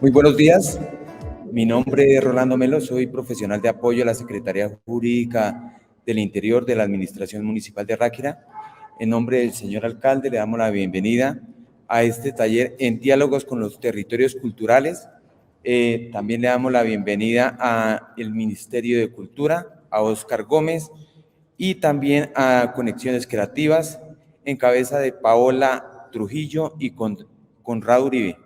Muy buenos días, mi nombre es Rolando Melo, soy profesional de apoyo a la Secretaría Jurídica del Interior de la Administración Municipal de Ráquira. En nombre del señor alcalde le damos la bienvenida a este taller en diálogos con los territorios culturales. También le damos la bienvenida al Ministerio de Cultura, a Óscar Gómez y también a Conexiones Creativas en cabeza de Paola Trujillo y Conrado Uribe.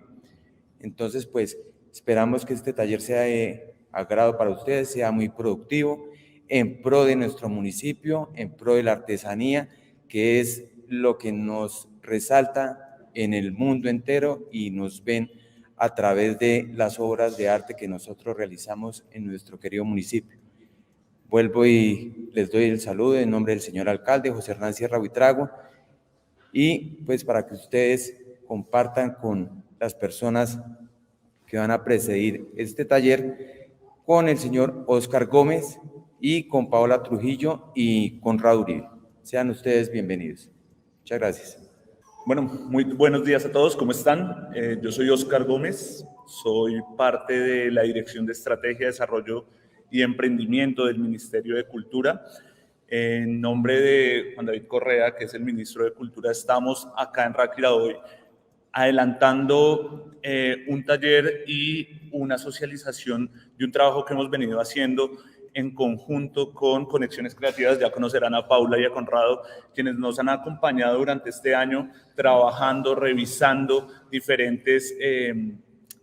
Entonces, pues, esperamos que este taller sea de agrado para ustedes, sea muy productivo, en pro de nuestro municipio, en pro de la artesanía, que es lo que nos resalta en el mundo entero y nos ven a través de las obras de arte que nosotros realizamos en nuestro querido municipio. Vuelvo y les doy el saludo en nombre del señor alcalde, José Hernán Sierra Buitrago, y pues para que ustedes compartan con las personas que van a presidir este taller con el señor Óscar Gómez y con Paola Trujillo y con Raúl Uribe. Sean ustedes bienvenidos. Muchas gracias. Bueno, muy buenos días a todos, ¿cómo están? Yo soy Óscar Gómez, soy parte de la Dirección de Estrategia, Desarrollo y Emprendimiento del Ministerio de Cultura. En nombre de Juan David Correa, que es el ministro de Cultura, estamos acá en Ráquira hoy adelantando un taller y una socialización de un trabajo que hemos venido haciendo en conjunto con Conexiones Creativas. Ya conocerán a Paula y a Conrado, quienes nos han acompañado durante este año trabajando, revisando diferentes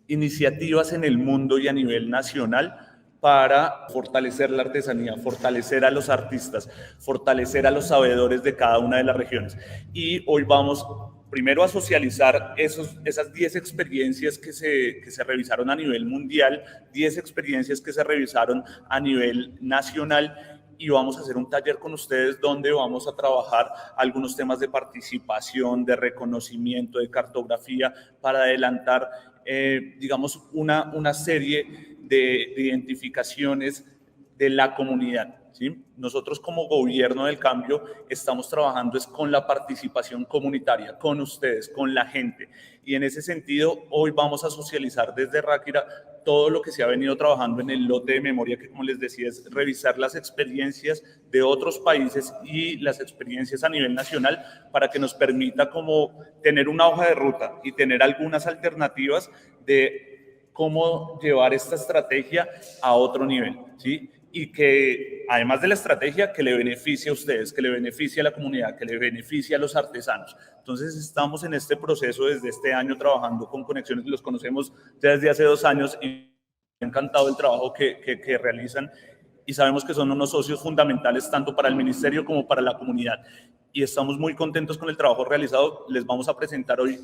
iniciativas en el mundo y a nivel nacional para fortalecer la artesanía, fortalecer a los artistas, fortalecer a los sabedores de cada una de las regiones. Y hoy vamos primero a socializar esas 10 experiencias que se revisaron a nivel mundial, 10 experiencias que se revisaron a nivel nacional, y vamos a hacer un taller con ustedes donde vamos a trabajar algunos temas de participación, de reconocimiento, de cartografía, para adelantar, digamos, una serie de identificaciones de la comunidad. ¿Sí? Nosotros como gobierno del cambio estamos trabajando es con la participación comunitaria, con ustedes, con la gente. Y en ese sentido, hoy vamos a socializar desde Ráquira todo lo que se ha venido trabajando en el lote de memoria, que como les decía es revisar las experiencias de otros países y las experiencias a nivel nacional para que nos permita como tener una hoja de ruta y tener algunas alternativas de cómo llevar esta estrategia a otro nivel, ¿sí? Y que además de la estrategia, que le beneficie a ustedes, que le beneficie a la comunidad, que le beneficie a los artesanos. Entonces estamos en este proceso desde este año trabajando con Conexiones, los conocemos ya desde hace 2 años y me ha encantado el trabajo que realizan y sabemos que son unos socios fundamentales tanto para el ministerio como para la comunidad. Y estamos muy contentos con el trabajo realizado. Les vamos a presentar hoy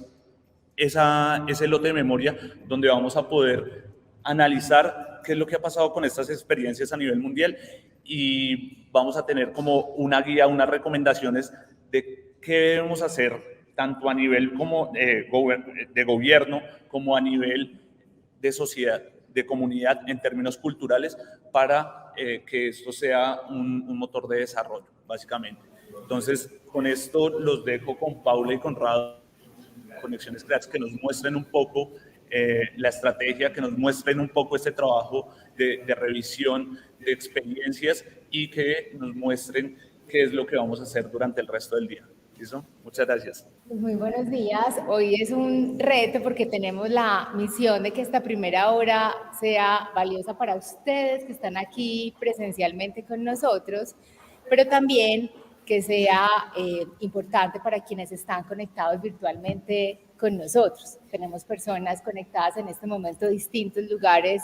ese lote de memoria donde vamos a poder analizar qué es lo que ha pasado con estas experiencias a nivel mundial y vamos a tener como una guía, unas recomendaciones de qué debemos hacer tanto a nivel como de gobierno como a nivel de sociedad, de comunidad en términos culturales para que esto sea un motor de desarrollo, básicamente. Entonces, con esto los dejo con Paula y Conrado, Conexiones Creativas, que nos muestren un poco la estrategia, que nos muestren un poco este trabajo de revisión de experiencias y que nos muestren qué es lo que vamos a hacer durante el resto del día. ¿Listo? Muchas gracias. Muy buenos días. Hoy es un reto porque tenemos la misión de que esta primera hora sea valiosa para ustedes que están aquí presencialmente con nosotros, pero también que sea importante para quienes están conectados virtualmente con nosotros. Tenemos personas conectadas en este momento de distintos lugares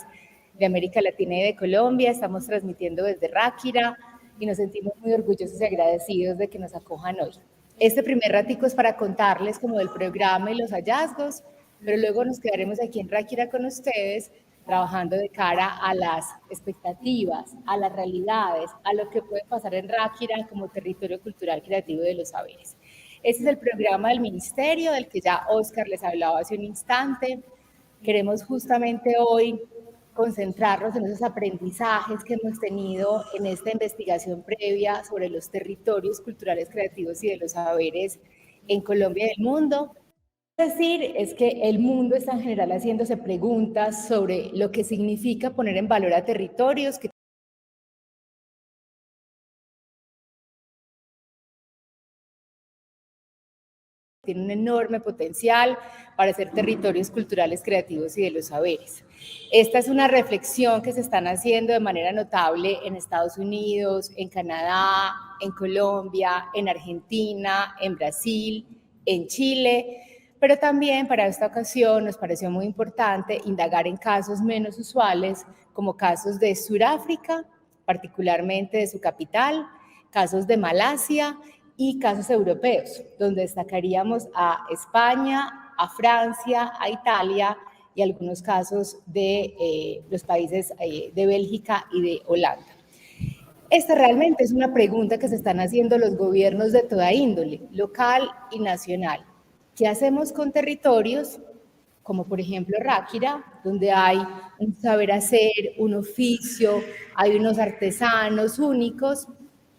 de América Latina y de Colombia. Estamos transmitiendo desde Ráquira y nos sentimos muy orgullosos y agradecidos de que nos acojan hoy. Este primer ratico es para contarles como del programa y los hallazgos, pero luego nos quedaremos aquí en Ráquira con ustedes trabajando de cara a las expectativas, a las realidades, a lo que puede pasar en Ráquira como territorio cultural creativo de los saberes. Este es el programa del Ministerio, del que ya Óscar les hablaba hace un instante. Queremos justamente hoy concentrarnos en esos aprendizajes que hemos tenido en esta investigación previa sobre los territorios culturales creativos y de los saberes en Colombia y el mundo. decir es que el mundo está en general haciéndose preguntas sobre lo que significa poner en valor a territorios que tienen un enorme potencial para ser territorios culturales, creativos y de los saberes. Esta es una reflexión que se están haciendo de manera notable en Estados Unidos, en Canadá, en Colombia, en Argentina, en Brasil, en Chile, pero también para esta ocasión nos pareció muy importante indagar en casos menos usuales, como casos de Sudáfrica, particularmente de su capital, casos de Malasia y casos europeos, donde destacaríamos a España, a Francia, a Italia y algunos casos de los países de Bélgica y de Holanda. Esta realmente es una pregunta que se están haciendo los gobiernos de toda índole, local y nacional. ¿Qué hacemos con territorios como por ejemplo Ráquira, donde hay un saber hacer, un oficio, hay unos artesanos únicos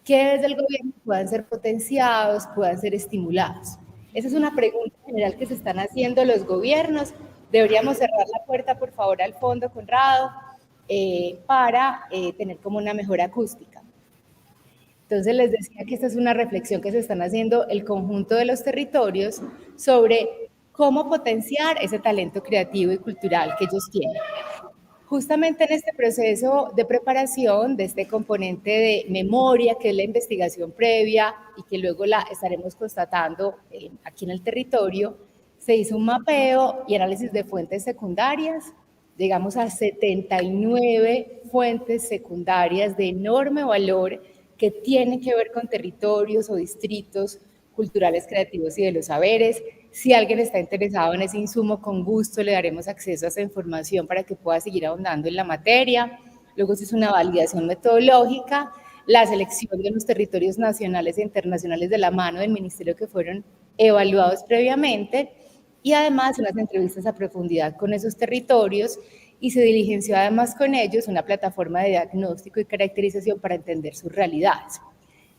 que desde el gobierno puedan ser potenciados, puedan ser estimulados? Esa es una pregunta general que se están haciendo los gobiernos. Deberíamos cerrar la puerta, por favor, al fondo, Conrado, para tener como una mejor acústica. Entonces les decía que esta es una reflexión que se están haciendo el conjunto de los territorios sobre cómo potenciar ese talento creativo y cultural que ellos tienen. Justamente en este proceso de preparación de este componente de memoria, que es la investigación previa y que luego la estaremos constatando aquí en el territorio, se hizo un mapeo y análisis de fuentes secundarias. Llegamos a 79 fuentes secundarias de enorme valor que tienen que ver con territorios o distritos culturales, creativos y de los saberes. Si alguien está interesado en ese insumo, con gusto le daremos acceso a esa información para que pueda seguir ahondando en la materia. Luego se hizo una validación metodológica, la selección de los territorios nacionales e internacionales de la mano del ministerio que fueron evaluados previamente y además unas entrevistas a profundidad con esos territorios y se diligenció además con ellos una plataforma de diagnóstico y caracterización para entender sus realidades.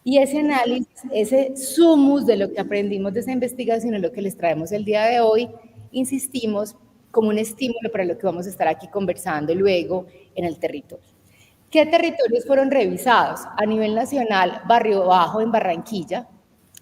Y ese análisis, ese sumus de lo que aprendimos de esa investigación es lo que les traemos el día de hoy, insistimos, como un estímulo para lo que vamos a estar aquí conversando luego en el territorio. ¿Qué territorios fueron revisados? A nivel nacional, Barrio Bajo en Barranquilla.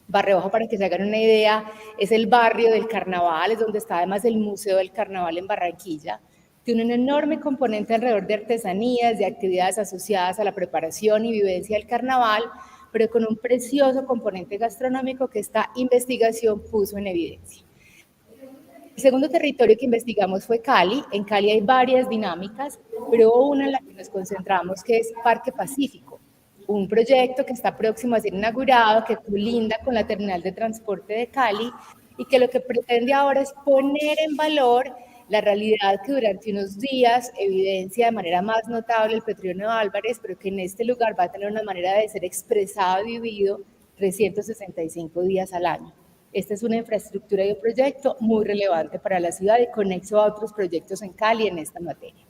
Barrio Bajo, para que se hagan una idea, es el barrio del carnaval, es donde está además el Museo del Carnaval en Barranquilla. Tiene un enorme componente alrededor de artesanías, de actividades asociadas a la preparación y vivencia del carnaval, pero con un precioso componente gastronómico que esta investigación puso en evidencia. El segundo territorio que investigamos fue Cali. En Cali hay varias dinámicas, pero hubo una en la que nos concentramos, que es Parque Pacífico, un proyecto que está próximo a ser inaugurado, que colinda con la terminal de transporte de Cali y que lo que pretende ahora es poner en valor la realidad que durante unos días evidencia de manera más notable el Petronio Álvarez, pero que en este lugar va a tener una manera de ser expresado y vivido 365 días al año. Esta es una infraestructura y un proyecto muy relevante para la ciudad y conexo a otros proyectos en Cali en esta materia.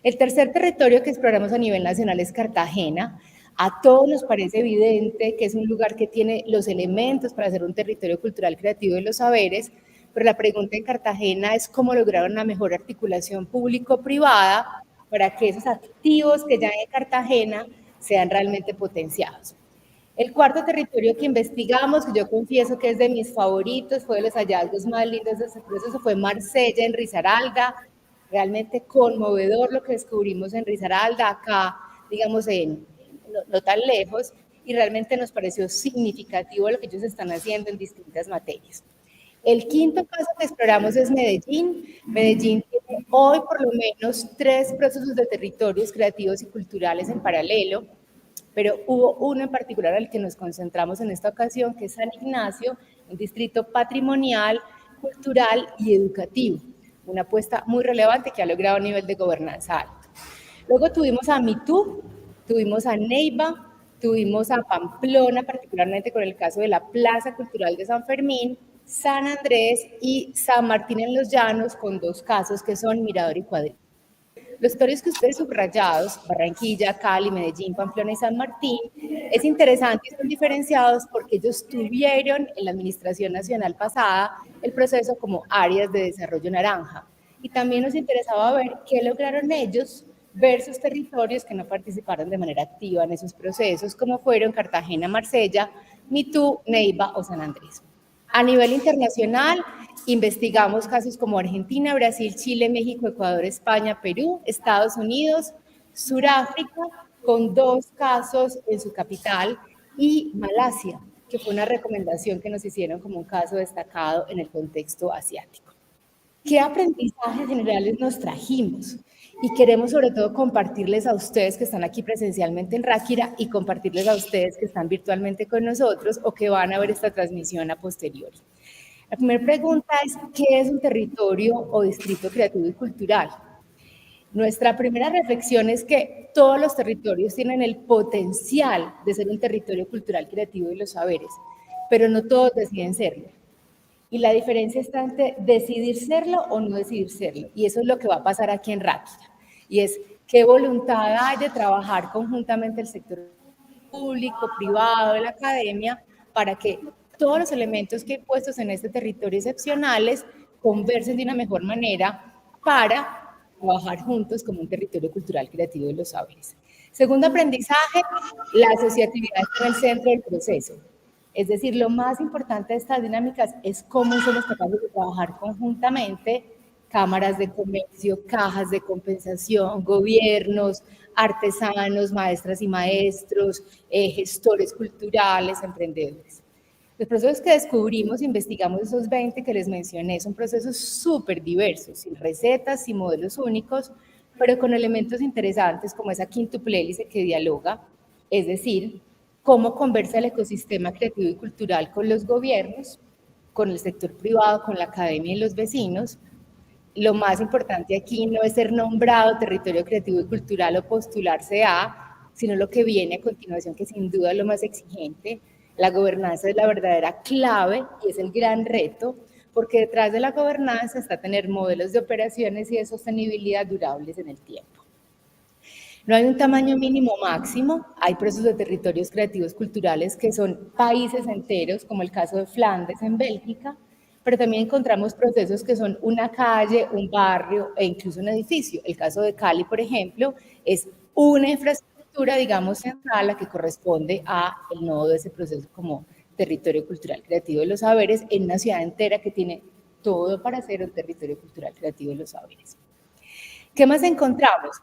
El tercer territorio que exploramos a nivel nacional es Cartagena. A todos nos parece evidente que es un lugar que tiene los elementos para ser un territorio cultural, creativo de los saberes, pero la pregunta en Cartagena es cómo lograr una mejor articulación público-privada para que esos activos que ya hay en Cartagena sean realmente potenciados. El cuarto territorio que investigamos, que yo confieso que es de mis favoritos, fue de los hallazgos más lindos de ese proceso, fue Marsella en Risaralda. Realmente conmovedor lo que descubrimos en Risaralda, acá, digamos, no tan lejos, y realmente nos pareció significativo lo que ellos están haciendo en distintas materias. El quinto caso que exploramos es Medellín. Medellín tiene hoy por lo menos 3 procesos de territorios creativos y culturales en paralelo, pero hubo uno en particular al que nos concentramos en esta ocasión, que es San Ignacio, un distrito patrimonial, cultural y educativo, una apuesta muy relevante que ha logrado un nivel de gobernanza alto. Luego tuvimos a Mitú, tuvimos a Neiva, tuvimos a Pamplona, particularmente con el caso de la Plaza Cultural de San Fermín, San Andrés y San Martín en los Llanos, con 2 casos que son Mirador y Cuadrilla. Los territorios que ustedes subrayados, Barranquilla, Cali, Medellín, Pamplona y San Martín, es interesante y son diferenciados porque ellos tuvieron en la administración nacional pasada el proceso como áreas de desarrollo naranja. Y también nos interesaba ver qué lograron ellos versus territorios que no participaron de manera activa en esos procesos, como fueron Cartagena, Marsella, Mitú, Neiva o San Andrés. A nivel internacional, investigamos casos como Argentina, Brasil, Chile, México, Ecuador, España, Perú, Estados Unidos, Suráfrica, con 2 casos en su capital, y Malasia, que fue una recomendación que nos hicieron como un caso destacado en el contexto asiático. ¿Qué aprendizajes generales nos trajimos? Y queremos sobre todo compartirles a ustedes que están aquí presencialmente en Ráquira y compartirles a ustedes que están virtualmente con nosotros o que van a ver esta transmisión a posteriori. La primera pregunta es, ¿qué es un territorio o distrito creativo y cultural? Nuestra primera reflexión es que todos los territorios tienen el potencial de ser un territorio cultural, creativo de los saberes, pero no todos deciden serlo. Y la diferencia está entre decidir serlo o no decidir serlo. Y eso es lo que va a pasar aquí en Ráquira. Y es qué voluntad hay de trabajar conjuntamente el sector público, privado, de la academia, para que todos los elementos que hay puestos en este territorio excepcionales conversen de una mejor manera para trabajar juntos como un territorio cultural creativo de los saberes. Segundo aprendizaje, la asociatividad está en el centro del proceso. Es decir, lo más importante de estas dinámicas es cómo somos capaces de trabajar conjuntamente, cámaras de comercio, cajas de compensación, gobiernos, artesanos, maestras y maestros, gestores culturales, emprendedores. Los procesos que descubrimos, investigamos esos 20 que les mencioné, son procesos súper diversos, sin recetas, sin modelos únicos, pero con elementos interesantes como esa quíntuple hélice que dialoga, es decir, cómo conversa el ecosistema creativo y cultural con los gobiernos, con el sector privado, con la academia y los vecinos. Lo más importante aquí no es ser nombrado territorio creativo y cultural o postularse a, sino lo que viene a continuación, que sin duda es lo más exigente. La gobernanza es la verdadera clave y es el gran reto, porque detrás de la gobernanza está tener modelos de operaciones y de sostenibilidad durables en el tiempo. No hay un tamaño mínimo máximo, hay procesos de territorios creativos culturales que son países enteros, como el caso de Flandes en Bélgica, pero también encontramos procesos que son una calle, un barrio e incluso un edificio. El caso de Cali, por ejemplo, es una infraestructura, digamos, central, la que corresponde a el nodo de ese proceso como territorio cultural creativo de los saberes, en una ciudad entera que tiene todo para ser un territorio cultural creativo de los saberes. ¿Qué más encontramos?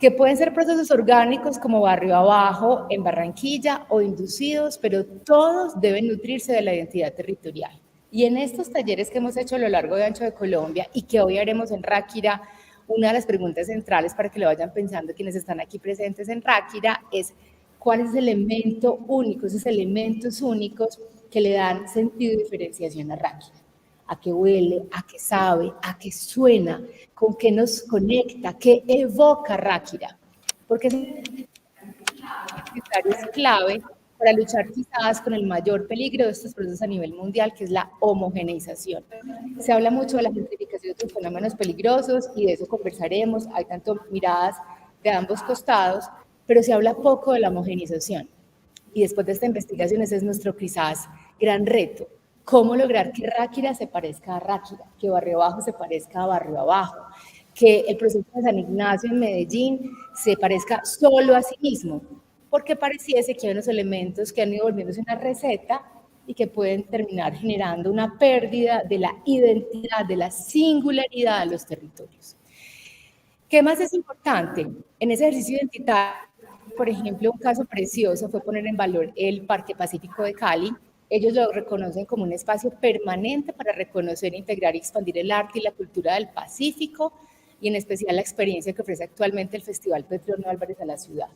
Que pueden ser procesos orgánicos como Barrio Abajo en Barranquilla o inducidos, pero todos deben nutrirse de la identidad territorial. Y en estos talleres que hemos hecho a lo largo y ancho de Colombia y que hoy haremos en Ráquira, una de las preguntas centrales para que lo vayan pensando quienes están aquí presentes en Ráquira es cuál es el elemento único, esos elementos únicos que le dan sentido y diferenciación a Ráquira. A qué huele, a qué sabe, a qué suena, con qué nos conecta, qué evoca Ráquira. Porque es clave para luchar quizás con el mayor peligro de estos procesos a nivel mundial, que es la homogeneización. Se habla mucho de la gentrificación de fenómenos peligrosos y de eso conversaremos, hay tanto miradas de ambos costados, pero se habla poco de la homogeneización. Y después de esta investigación ese es nuestro quizás gran reto. ¿Cómo lograr que Ráquira se parezca a Ráquira, que Barrio Abajo se parezca a Barrio Abajo, que el proceso de San Ignacio en Medellín se parezca solo a sí mismo? Porque pareciese que hay unos elementos que han ido volviéndose una receta y que pueden terminar generando una pérdida de la identidad, de la singularidad de los territorios. ¿Qué más es importante? En ese ejercicio identitario, por ejemplo, un caso precioso fue poner en valor el Parque Pacífico de Cali. Ellos lo reconocen como un espacio permanente para reconocer, integrar y expandir el arte y la cultura del Pacífico, y en especial la experiencia que ofrece actualmente el Festival Petronio Álvarez a la ciudad.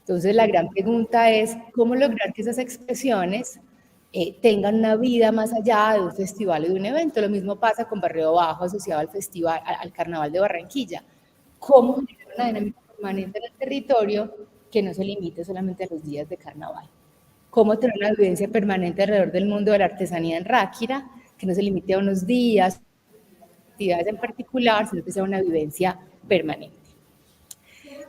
Entonces, la gran pregunta es, ¿cómo lograr que esas expresiones tengan una vida más allá de un festival o de un evento? Lo mismo pasa con Barrio Bajo asociado al festival, al Carnaval de Barranquilla. ¿Cómo generar una dinámica permanente en el territorio que no se limite solamente a los días de carnaval? ¿Cómo tener una vivencia permanente alrededor del mundo de la artesanía en Ráquira, que no se limite a unos días, actividades en particular, sino que sea una vivencia permanente?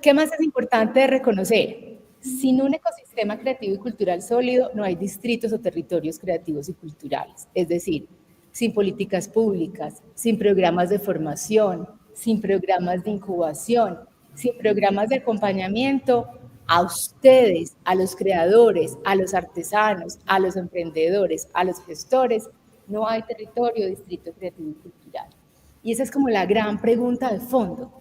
¿Qué más es importante de reconocer? Sin un ecosistema creativo y cultural sólido, no hay distritos o territorios creativos y culturales. Es decir, sin políticas públicas, sin programas de formación, sin programas de incubación, sin programas de acompañamiento a ustedes, a los creadores, a los artesanos, a los emprendedores, a los gestores, no hay territorio, distrito creativo y cultural. Y esa es como la gran pregunta de fondo.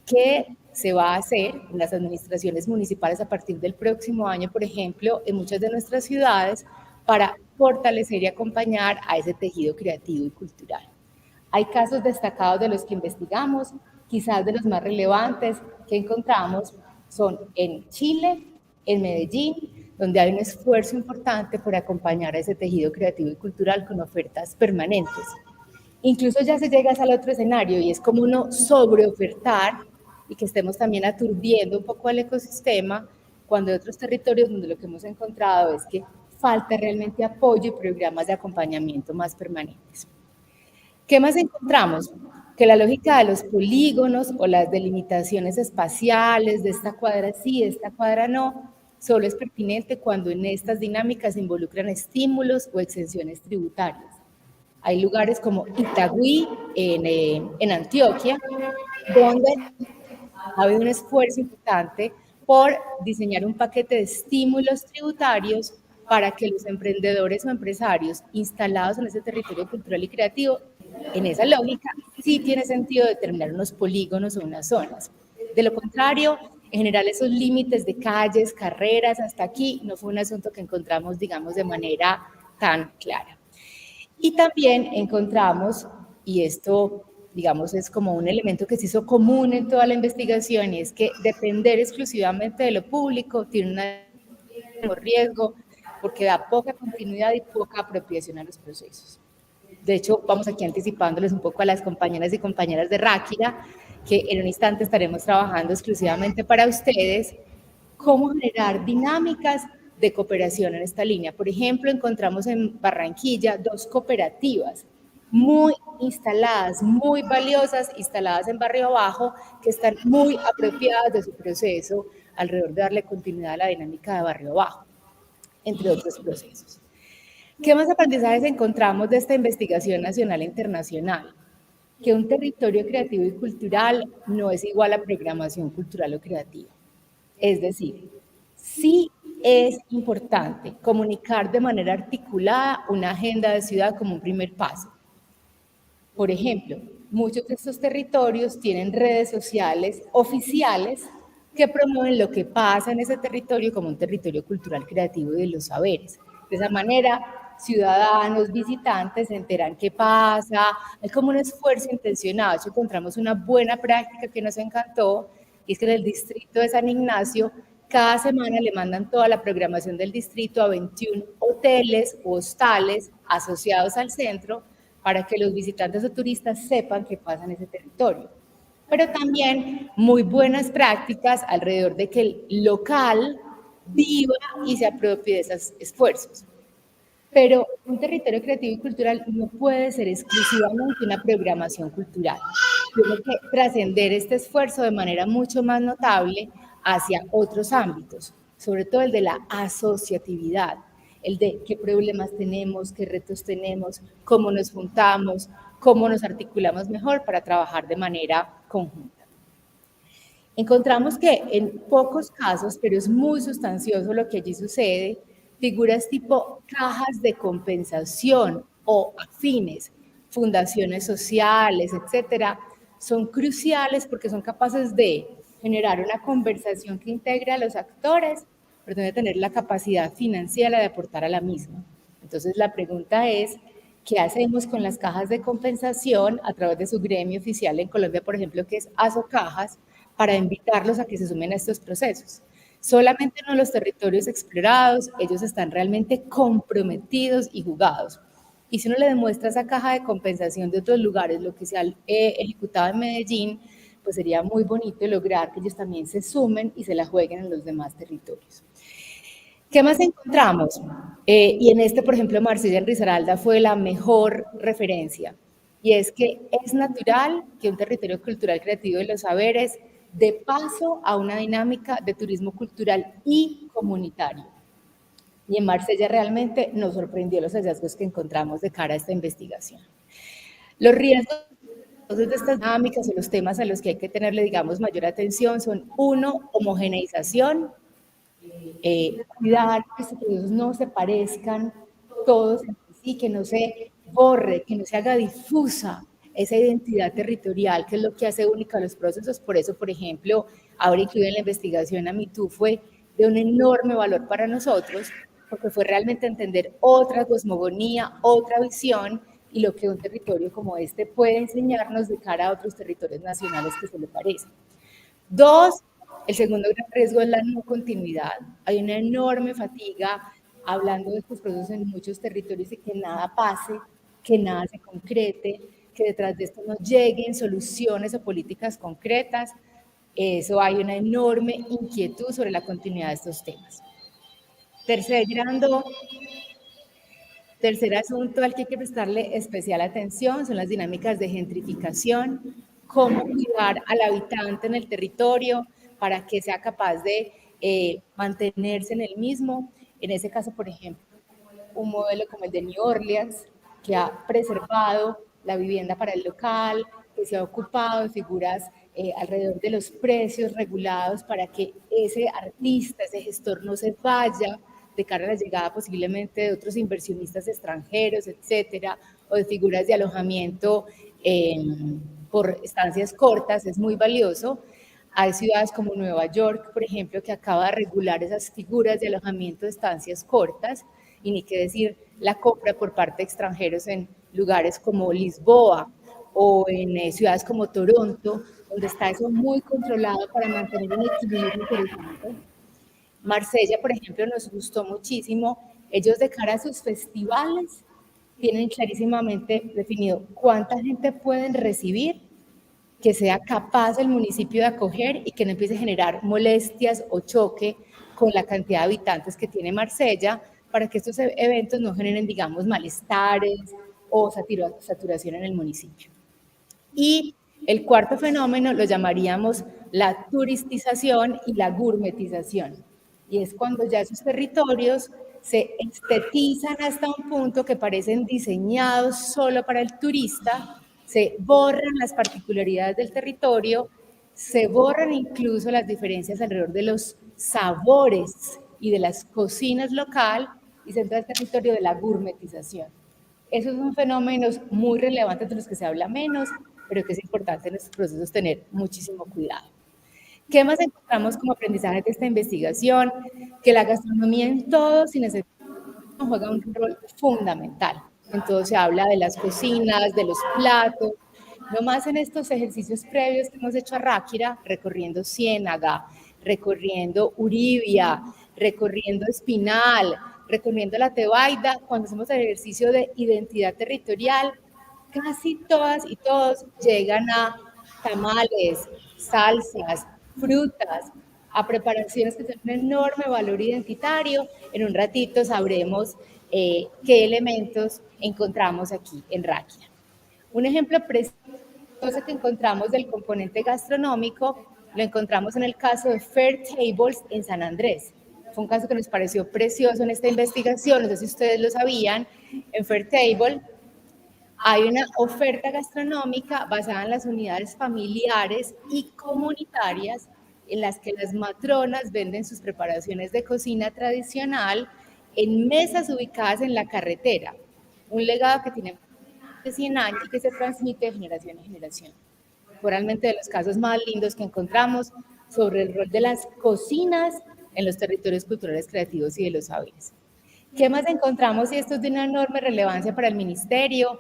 ¿Qué se va a hacer en las administraciones municipales a partir del próximo año, por ejemplo, en muchas de nuestras ciudades, para fortalecer y acompañar a ese tejido creativo y cultural? Hay casos destacados de los que investigamos, quizás de los más relevantes que encontramos son en Chile, en Medellín, donde hay un esfuerzo importante por acompañar a ese tejido creativo y cultural con ofertas permanentes. Incluso ya se llega al otro escenario y es como uno sobreofertar y que estemos también aturdiendo un poco al ecosistema, cuando hay otros territorios donde lo que hemos encontrado es que falta realmente apoyo y programas de acompañamiento más permanentes. ¿Qué más encontramos? Que la lógica de los polígonos o las delimitaciones espaciales de esta cuadra sí, de esta cuadra no, solo es pertinente cuando en estas dinámicas se involucran estímulos o exenciones tributarias. Hay lugares como Itagüí, en Antioquia, donde ha habido un esfuerzo importante por diseñar un paquete de estímulos tributarios para que los emprendedores o empresarios instalados en ese territorio cultural y creativo, en esa lógica, sí tiene sentido determinar unos polígonos o unas zonas. De lo contrario, en general esos límites de calles, carreras, hasta aquí, no fue un asunto que encontramos, digamos, de manera tan clara. Y también encontramos, y esto, digamos, es como un elemento que se hizo común en toda la investigación, y es que depender exclusivamente de lo público tiene un riesgo porque da poca continuidad y poca apropiación a los procesos. De hecho, vamos aquí anticipándoles un poco a las compañeras y compañeras de Ráquira, que en un instante estaremos trabajando exclusivamente para ustedes, cómo generar dinámicas de cooperación en esta línea. Por ejemplo, encontramos en Barranquilla 2 cooperativas muy instaladas, muy valiosas, instaladas en Barrio Bajo, que están muy apropiadas de su proceso alrededor de darle continuidad a la dinámica de Barrio Bajo, entre otros procesos. ¿Qué más aprendizajes encontramos de esta investigación nacional e internacional? Que un territorio creativo y cultural no es igual a programación cultural o creativa. Es decir, sí es importante comunicar de manera articulada una agenda de ciudad como un primer paso. Por ejemplo, muchos de estos territorios tienen redes sociales oficiales que promueven lo que pasa en ese territorio como un territorio cultural, creativo y de los saberes. De esa manera, ciudadanos, visitantes se enteran qué pasa, hay como un esfuerzo intencionado. De hecho, encontramos una buena práctica que nos encantó, y es que en el distrito de San Ignacio, cada semana le mandan toda la programación del distrito a 21 hoteles o hostales asociados al centro para que los visitantes o turistas sepan qué pasa en ese territorio. Pero también muy buenas prácticas alrededor de que el local viva y se apropie de esos esfuerzos. Pero un territorio creativo y cultural no puede ser exclusivamente una programación cultural. Tiene que trascender este esfuerzo de manera mucho más notable hacia otros ámbitos, sobre todo el de la asociatividad, el de qué problemas tenemos, qué retos tenemos, cómo nos juntamos, cómo nos articulamos mejor para trabajar de manera conjunta. Encontramos que en pocos casos, pero es muy sustancioso lo que allí sucede, figuras tipo cajas de compensación o afines, fundaciones sociales, etcétera, son cruciales porque son capaces de generar una conversación que integre a los actores, pero también de tener la capacidad financiera de aportar a la misma. Entonces, la pregunta es, ¿qué hacemos con las cajas de compensación a través de su gremio oficial en Colombia, por ejemplo, que es Asocajas, para invitarlos a que se sumen a estos procesos? Solamente en los territorios explorados, ellos están realmente comprometidos y jugados. Y si uno le demuestra esa caja de compensación de otros lugares, lo que se ha ejecutado en Medellín, pues sería muy bonito lograr que ellos también se sumen y se la jueguen en los demás territorios. ¿Qué más encontramos? Y en este, por ejemplo, Marsella en Risaralda fue la mejor referencia. Y es que es natural que un territorio cultural creativo de los saberes dé paso a una dinámica de turismo cultural y comunitario. Y en Marsella realmente nos sorprendió los hallazgos que encontramos de cara a esta investigación. Los riesgos de estas dinámicas o los temas a los que hay que tenerle, digamos, mayor atención son, uno, homogeneización, cuidar que estos procesos no se parezcan todos entre sí, que no se borre, que no se haga difusa esa identidad territorial, que es lo que hace única a los procesos. Por eso, por ejemplo, ahora incluido en la investigación a MeToo fue de un enorme valor para nosotros, porque fue realmente entender otra cosmogonía, otra visión, y lo que un territorio como este puede enseñarnos de cara a otros territorios nacionales que se le parecen. Dos, el segundo gran riesgo es la no continuidad. Hay una enorme fatiga hablando de estos procesos en muchos territorios y que nada pase, que nada se concrete, que detrás de esto no lleguen soluciones o políticas concretas. Eso hay una enorme inquietud sobre la continuidad de estos temas. Tercer asunto al que hay que prestarle especial atención son las dinámicas de gentrificación, cómo cuidar al habitante en el territorio para que sea capaz de mantenerse en el mismo. En ese caso, por ejemplo, un modelo como el de New Orleans, que ha preservado la vivienda para el local, que se ha ocupado de figuras alrededor de los precios regulados para que ese artista, ese gestor no se vaya de cara a la llegada posiblemente de otros inversionistas extranjeros, etcétera, o de figuras de alojamiento por estancias cortas, es muy valioso. Hay ciudades como Nueva York, por ejemplo, que acaba de regular esas figuras de alojamiento de estancias cortas, y ni qué decir la compra por parte de extranjeros en lugares como Lisboa o en ciudades como Toronto, donde está eso muy controlado para mantener un equilibrio interesante. Marsella, por ejemplo, nos gustó muchísimo. Ellos de cara a sus festivales tienen clarísimamente definido cuánta gente pueden recibir, que sea capaz el municipio de acoger y que no empiece a generar molestias o choque con la cantidad de habitantes que tiene Marsella, para que estos eventos no generen, digamos, malestares o saturación en el municipio. Y el cuarto fenómeno lo llamaríamos la turistización y la gourmetización. Y es cuando ya esos territorios se estetizan hasta un punto que parecen diseñados solo para el turista, se borran las particularidades del territorio, se borran incluso las diferencias alrededor de los sabores y de las cocinas local, y se entra al territorio de la gourmetización. Esos son fenómenos muy relevantes de los que se habla menos, pero que es importante en estos procesos tener muchísimo cuidado. ¿Qué más encontramos como aprendizaje de esta investigación? Que la gastronomía en todo, sin excepción, juega un rol fundamental. Entonces se habla de las cocinas, de los platos, no más en estos ejercicios previos que hemos hecho a Ráquira, recorriendo Ciénaga, recorriendo Uribia, recorriendo Espinal, recorriendo la Tebaida. Cuando hacemos el ejercicio de identidad territorial, casi todas y todos llegan a tamales, salsas, frutas, a preparaciones que tienen un enorme valor identitario. En un ratito sabremos qué elementos encontramos aquí en Ráquira. Un ejemplo precioso que encontramos del componente gastronómico lo encontramos en el caso de Fair Tables en San Andrés. Fue un caso que nos pareció precioso en esta investigación, no sé si ustedes lo sabían. En Fair Table hay una oferta gastronómica basada en las unidades familiares y comunitarias en las que las matronas venden sus preparaciones de cocina tradicional en mesas ubicadas en la carretera, un legado que tiene más de 100 años y que se transmite de generación en generación. Fue realmente de los casos más lindos que encontramos sobre el rol de las cocinas en los territorios culturales creativos y de los saberes. ¿Qué más encontramos? Y esto es de una enorme relevancia para el ministerio.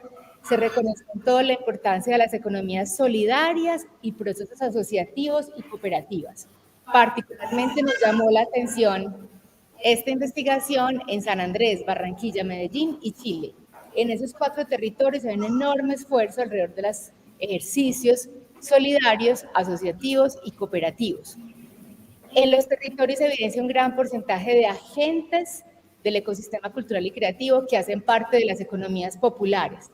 Se reconoce en todo la importancia de las economías solidarias y procesos asociativos y cooperativas. Particularmente nos llamó la atención esta investigación en San Andrés, Barranquilla, Medellín y Chile. En esos 4 territorios hay un enorme esfuerzo alrededor de los ejercicios solidarios, asociativos y cooperativos. En los territorios se evidencia un gran porcentaje de agentes del ecosistema cultural y creativo que hacen parte de las economías populares.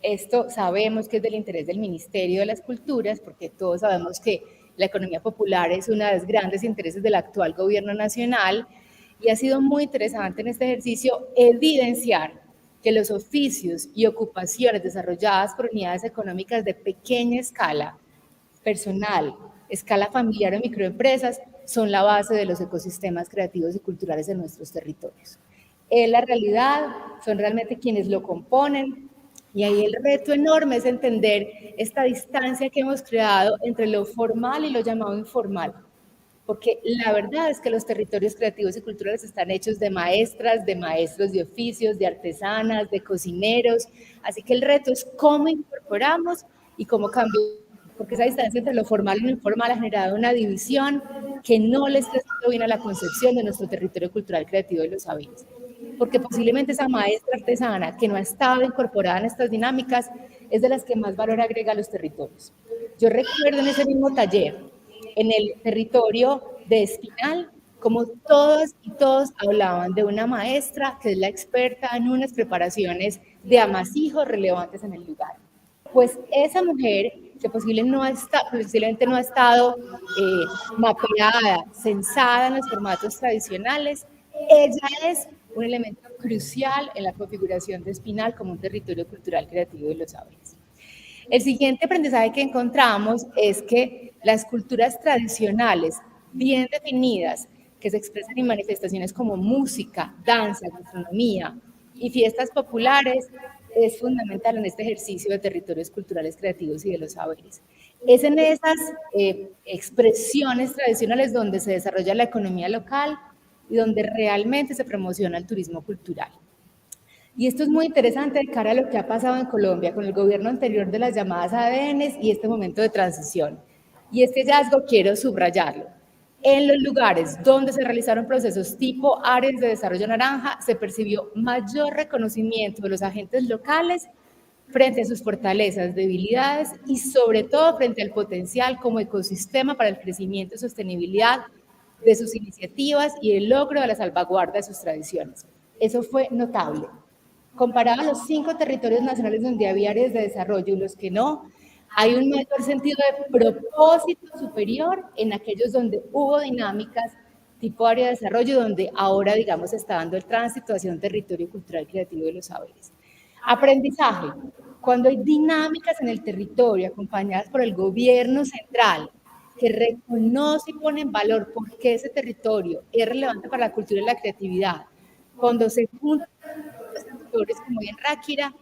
Esto sabemos que es del interés del Ministerio de las Culturas, porque todos sabemos que la economía popular es uno de los grandes intereses del actual gobierno nacional, y ha sido muy interesante en este ejercicio evidenciar que los oficios y ocupaciones desarrolladas por unidades económicas de pequeña escala, personal, escala familiar o microempresas, son la base de los ecosistemas creativos y culturales de nuestros territorios. Es la realidad, son realmente quienes lo componen, y ahí el reto enorme es entender esta distancia que hemos creado entre lo formal y lo llamado informal, porque la verdad es que los territorios creativos y culturales están hechos de maestras, de maestros de oficios, de artesanas, de cocineros, así que el reto es cómo incorporamos y cómo cambiamos, porque esa distancia entre lo formal y lo informal ha generado una división que no le está haciendo bien a la concepción de nuestro territorio cultural, creativo y los saberes. Porque posiblemente esa maestra artesana que no ha estado incorporada en estas dinámicas es de las que más valor agrega a los territorios. Yo recuerdo en ese mismo taller, en el territorio de Espinal, como todas y todos hablaban de una maestra que es la experta en unas preparaciones de amasijos relevantes en el lugar. Pues esa mujer, que posiblemente no ha estado mapeada, censada en los formatos tradicionales, ella es un elemento crucial en la configuración de Espinal como un territorio cultural, creativo de los saberes. El siguiente aprendizaje que encontramos es que las culturas tradicionales, bien definidas, que se expresan en manifestaciones como música, danza, gastronomía y fiestas populares, es fundamental en este ejercicio de territorios culturales, creativos y de los saberes. Es en esas expresiones tradicionales donde se desarrolla la economía local y donde realmente se promociona el turismo cultural. Y esto es muy interesante de cara a lo que ha pasado en Colombia con el gobierno anterior de las llamadas ADNs y este momento de transición. Y este hallazgo quiero subrayarlo. En los lugares donde se realizaron procesos tipo áreas de desarrollo naranja, se percibió mayor reconocimiento de los agentes locales frente a sus fortalezas, debilidades y sobre todo frente al potencial como ecosistema para el crecimiento y sostenibilidad de sus iniciativas y el logro de la salvaguarda de sus tradiciones. Eso fue notable. Comparado a los 5 territorios nacionales donde había áreas de desarrollo y los que no, hay un mayor sentido de propósito superior en aquellos donde hubo dinámicas tipo área de desarrollo, donde ahora, digamos, está dando el tránsito hacia un territorio cultural, creativo de los saberes. Aprendizaje. Cuando hay dinámicas en el territorio acompañadas por el gobierno central que reconoce y pone en valor por qué ese territorio es relevante para la cultura y la creatividad, cuando se juntan como en Ráquira,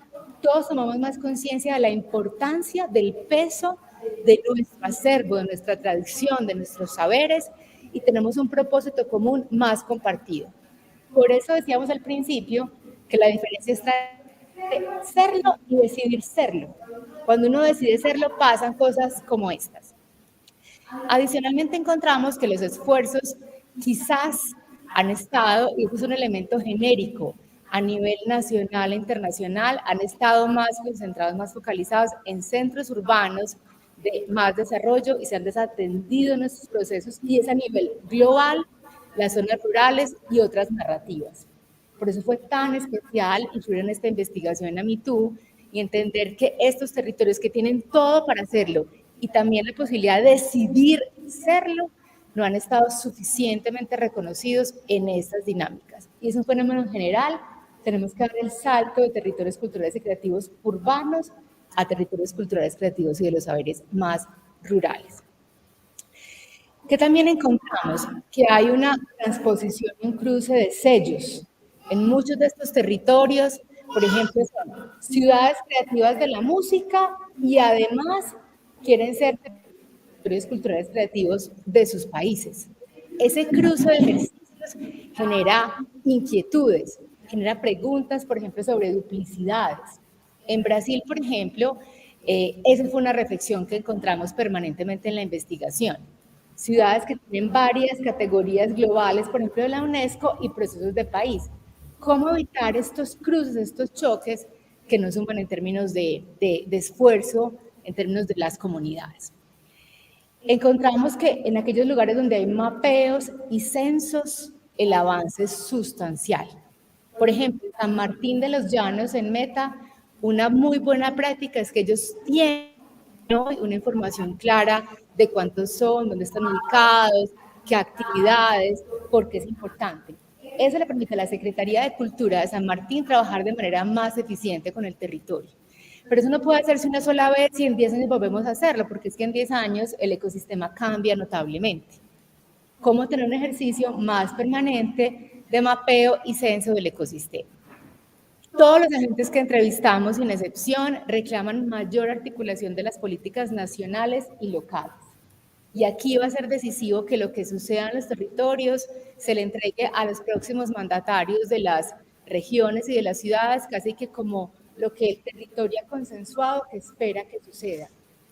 todos tomamos más conciencia de la importancia del peso de nuestro acervo, de nuestra tradición, de nuestros saberes, y tenemos un propósito común más compartido. Por eso decíamos al principio que la diferencia está entre serlo y decidir serlo. Cuando uno decide serlo, pasan cosas como estas. Adicionalmente encontramos que los esfuerzos quizás han estado, y eso es un elemento genérico, a nivel nacional e internacional, han estado más concentrados, más focalizados en centros urbanos de más desarrollo y se han desatendido nuestros procesos, y es a nivel global, las zonas rurales y otras narrativas. Por eso fue tan especial incluir en esta investigación a MeToo y entender que estos territorios que tienen todo para hacerlo y también la posibilidad de decidir serlo, no han estado suficientemente reconocidos en estas dinámicas. Y es un fenómeno en general. Tenemos que dar el salto de territorios culturales y creativos urbanos a territorios culturales, creativos y de los saberes más rurales. Que también encontramos que hay una transposición y un cruce de sellos en muchos de estos territorios. Por ejemplo, son ciudades creativas de la música y además quieren ser territorios culturales creativos de sus países. Ese cruce de ejercicios genera inquietudes, genera preguntas, por ejemplo, sobre duplicidades. En Brasil, por ejemplo, esa fue una reflexión que encontramos permanentemente en la investigación. Ciudades que tienen varias categorías globales, por ejemplo, de la UNESCO y procesos de país. ¿Cómo evitar estos cruces, estos choques que no suman en términos de esfuerzo, en términos de las comunidades? Encontramos que en aquellos lugares donde hay mapeos y censos, el avance es sustancial. Por ejemplo, San Martín de los Llanos en Meta, una muy buena práctica es que ellos tienen una información clara de cuántos son, dónde están ubicados, qué actividades, por qué es importante. eso le permite a la Secretaría de Cultura de San Martín trabajar de manera más eficiente con el territorio. Pero eso no puede hacerse una sola vez y en 10 años volvemos a hacerlo, porque es que en 10 años el ecosistema cambia notablemente. ¿Cómo tener un ejercicio más permanente de mapeo y censo del ecosistema? Todos los agentes que entrevistamos, sin excepción, reclaman mayor articulación de las políticas nacionales y locales. Y aquí va a ser decisivo que lo que suceda en los territorios se le entregue a los próximos mandatarios de las regiones y de las ciudades, casi que como lo que el territorio ha consensuado que espera que suceda,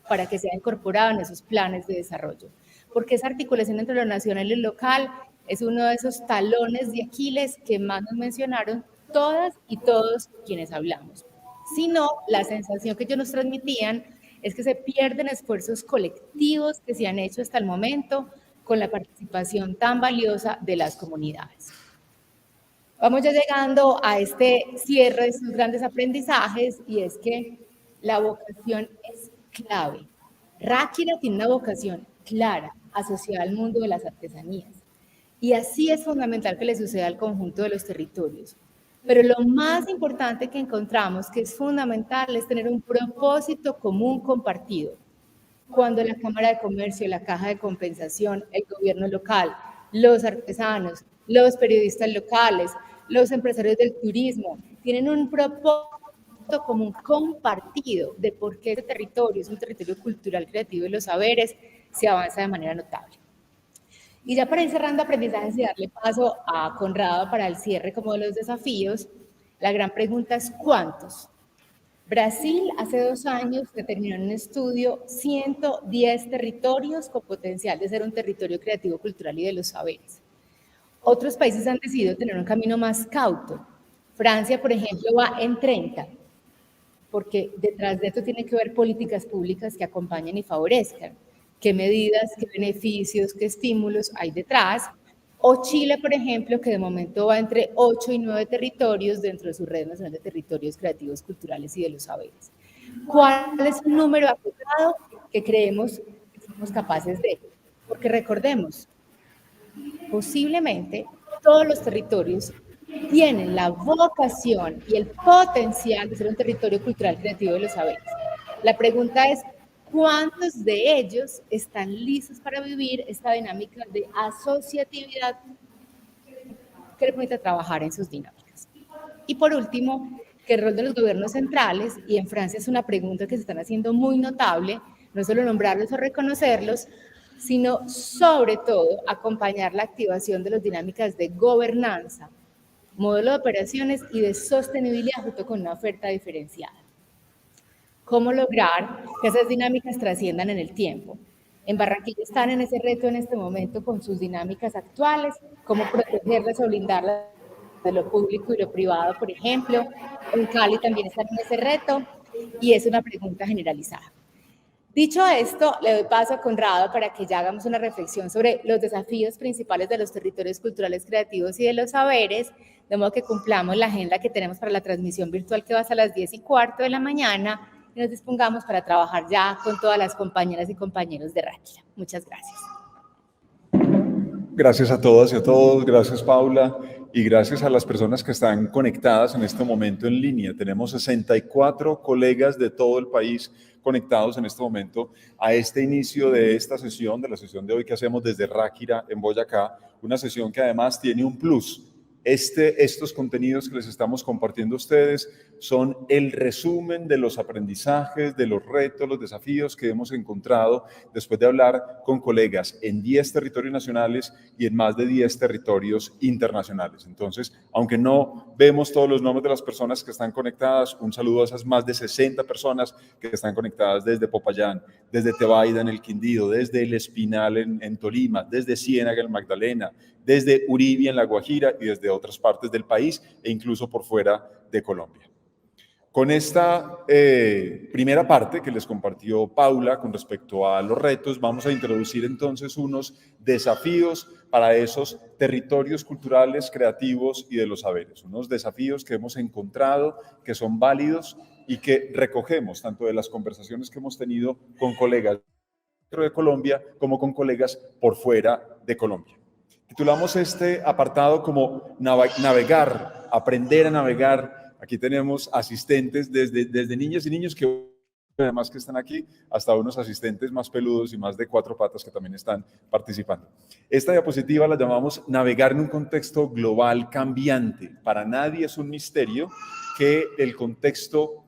para que sea incorporado en esos planes de desarrollo. Porque esa articulación entre lo nacional y lo local es uno de esos talones de Aquiles que más nos mencionaron todas y todos quienes hablamos. Si no, la sensación que ellos nos transmitían es que se pierden esfuerzos colectivos que se han hecho hasta el momento con la participación tan valiosa de las comunidades. Vamos ya llegando a este cierre de estos grandes aprendizajes y es que la vocación es clave. Ráquira tiene una vocación clara asociada al mundo de las artesanías y así es fundamental que le suceda al conjunto de los territorios. Pero lo más importante que encontramos que es fundamental es tener un propósito común compartido. Cuando la Cámara de Comercio, la Caja de Compensación, el gobierno local, los artesanos, los periodistas locales, los empresarios del turismo tienen un propósito común compartido de por qué ese territorio es un territorio cultural, creativo y los saberes, se avanza de manera notable. Y ya para ir cerrando aprendizajes y darle paso a Conrado para el cierre como de los desafíos, la gran pregunta es ¿cuántos? Brasil hace 2 años determinó en un estudio 110 territorios con potencial de ser un territorio creativo, cultural y de los saberes. Otros países han decidido tener un camino más cauto. Francia, por ejemplo, va en 30, porque detrás de esto tiene que haber políticas públicas que acompañen y favorezcan. ¿Qué medidas, qué beneficios, qué estímulos hay detrás? O Chile, por ejemplo, que de momento va entre 8 y 9 territorios dentro de su red nacional de territorios creativos, culturales y de los saberes. ¿Cuál es un número acotado que creemos que somos capaces de? Porque recordemos, posiblemente todos los territorios tienen la vocación y el potencial de ser un territorio cultural, creativo de los saberes. La pregunta es, ¿cuántos de ellos están listos para vivir esta dinámica de asociatividad que les permite trabajar en sus dinámicas? Y por último, que el rol de los gobiernos centrales, y en Francia es una pregunta que se están haciendo muy notable, no solo nombrarlos o reconocerlos, sino sobre todo acompañar la activación de las dinámicas de gobernanza, modelo de operaciones y de sostenibilidad junto con una oferta diferenciada. ¿Cómo lograr que esas dinámicas trasciendan en el tiempo? En Barranquilla están en ese reto en este momento con sus dinámicas actuales, cómo protegerlas o blindarlas de lo público y lo privado, por ejemplo. En Cali también están en ese reto y es una pregunta generalizada. Dicho esto, le doy paso a Conrado para que ya hagamos una reflexión sobre los desafíos principales de los territorios culturales, creativos y de los saberes, de modo que cumplamos la agenda que tenemos para la transmisión virtual que va hasta las 10:15 de la mañana y nos dispongamos para trabajar ya con todas las compañeras y compañeros de Ráquira. Muchas gracias. Gracias a todas y a todos, gracias Paula, y gracias a las personas que están conectadas en este momento en línea. Tenemos 64 colegas de todo el país conectados en este momento a este inicio de esta sesión, de la sesión de hoy que hacemos desde Ráquira en Boyacá, una sesión que además tiene un plus. Estos contenidos que les estamos compartiendo a ustedes son el resumen de los aprendizajes, de los retos, los desafíos que hemos encontrado después de hablar con colegas en 10 territorios nacionales y en más de 10 territorios internacionales. Entonces, aunque no vemos todos los nombres de las personas que están conectadas, un saludo a esas más de 60 personas que están conectadas desde Popayán, desde Tebaida en el Quindío, desde El Espinal en Tolima, desde Ciénaga en Magdalena, desde Uribia en La Guajira y desde otras partes del país e incluso por fuera de Colombia. Con esta primera parte que les compartió Paula con respecto a los retos, vamos a introducir entonces unos desafíos para esos territorios culturales, creativos y de los saberes. Unos desafíos que hemos encontrado, que son válidos y que recogemos tanto de las conversaciones que hemos tenido con colegas dentro de Colombia como con colegas por fuera de Colombia. Titulamos este apartado como navegar, aprender a navegar. Aquí tenemos asistentes desde niñas y niños que además que están aquí, hasta unos asistentes más peludos y más de 4 patas que también están participando. Esta diapositiva la llamamos navegar en un contexto global cambiante. Para nadie es un misterio que el contexto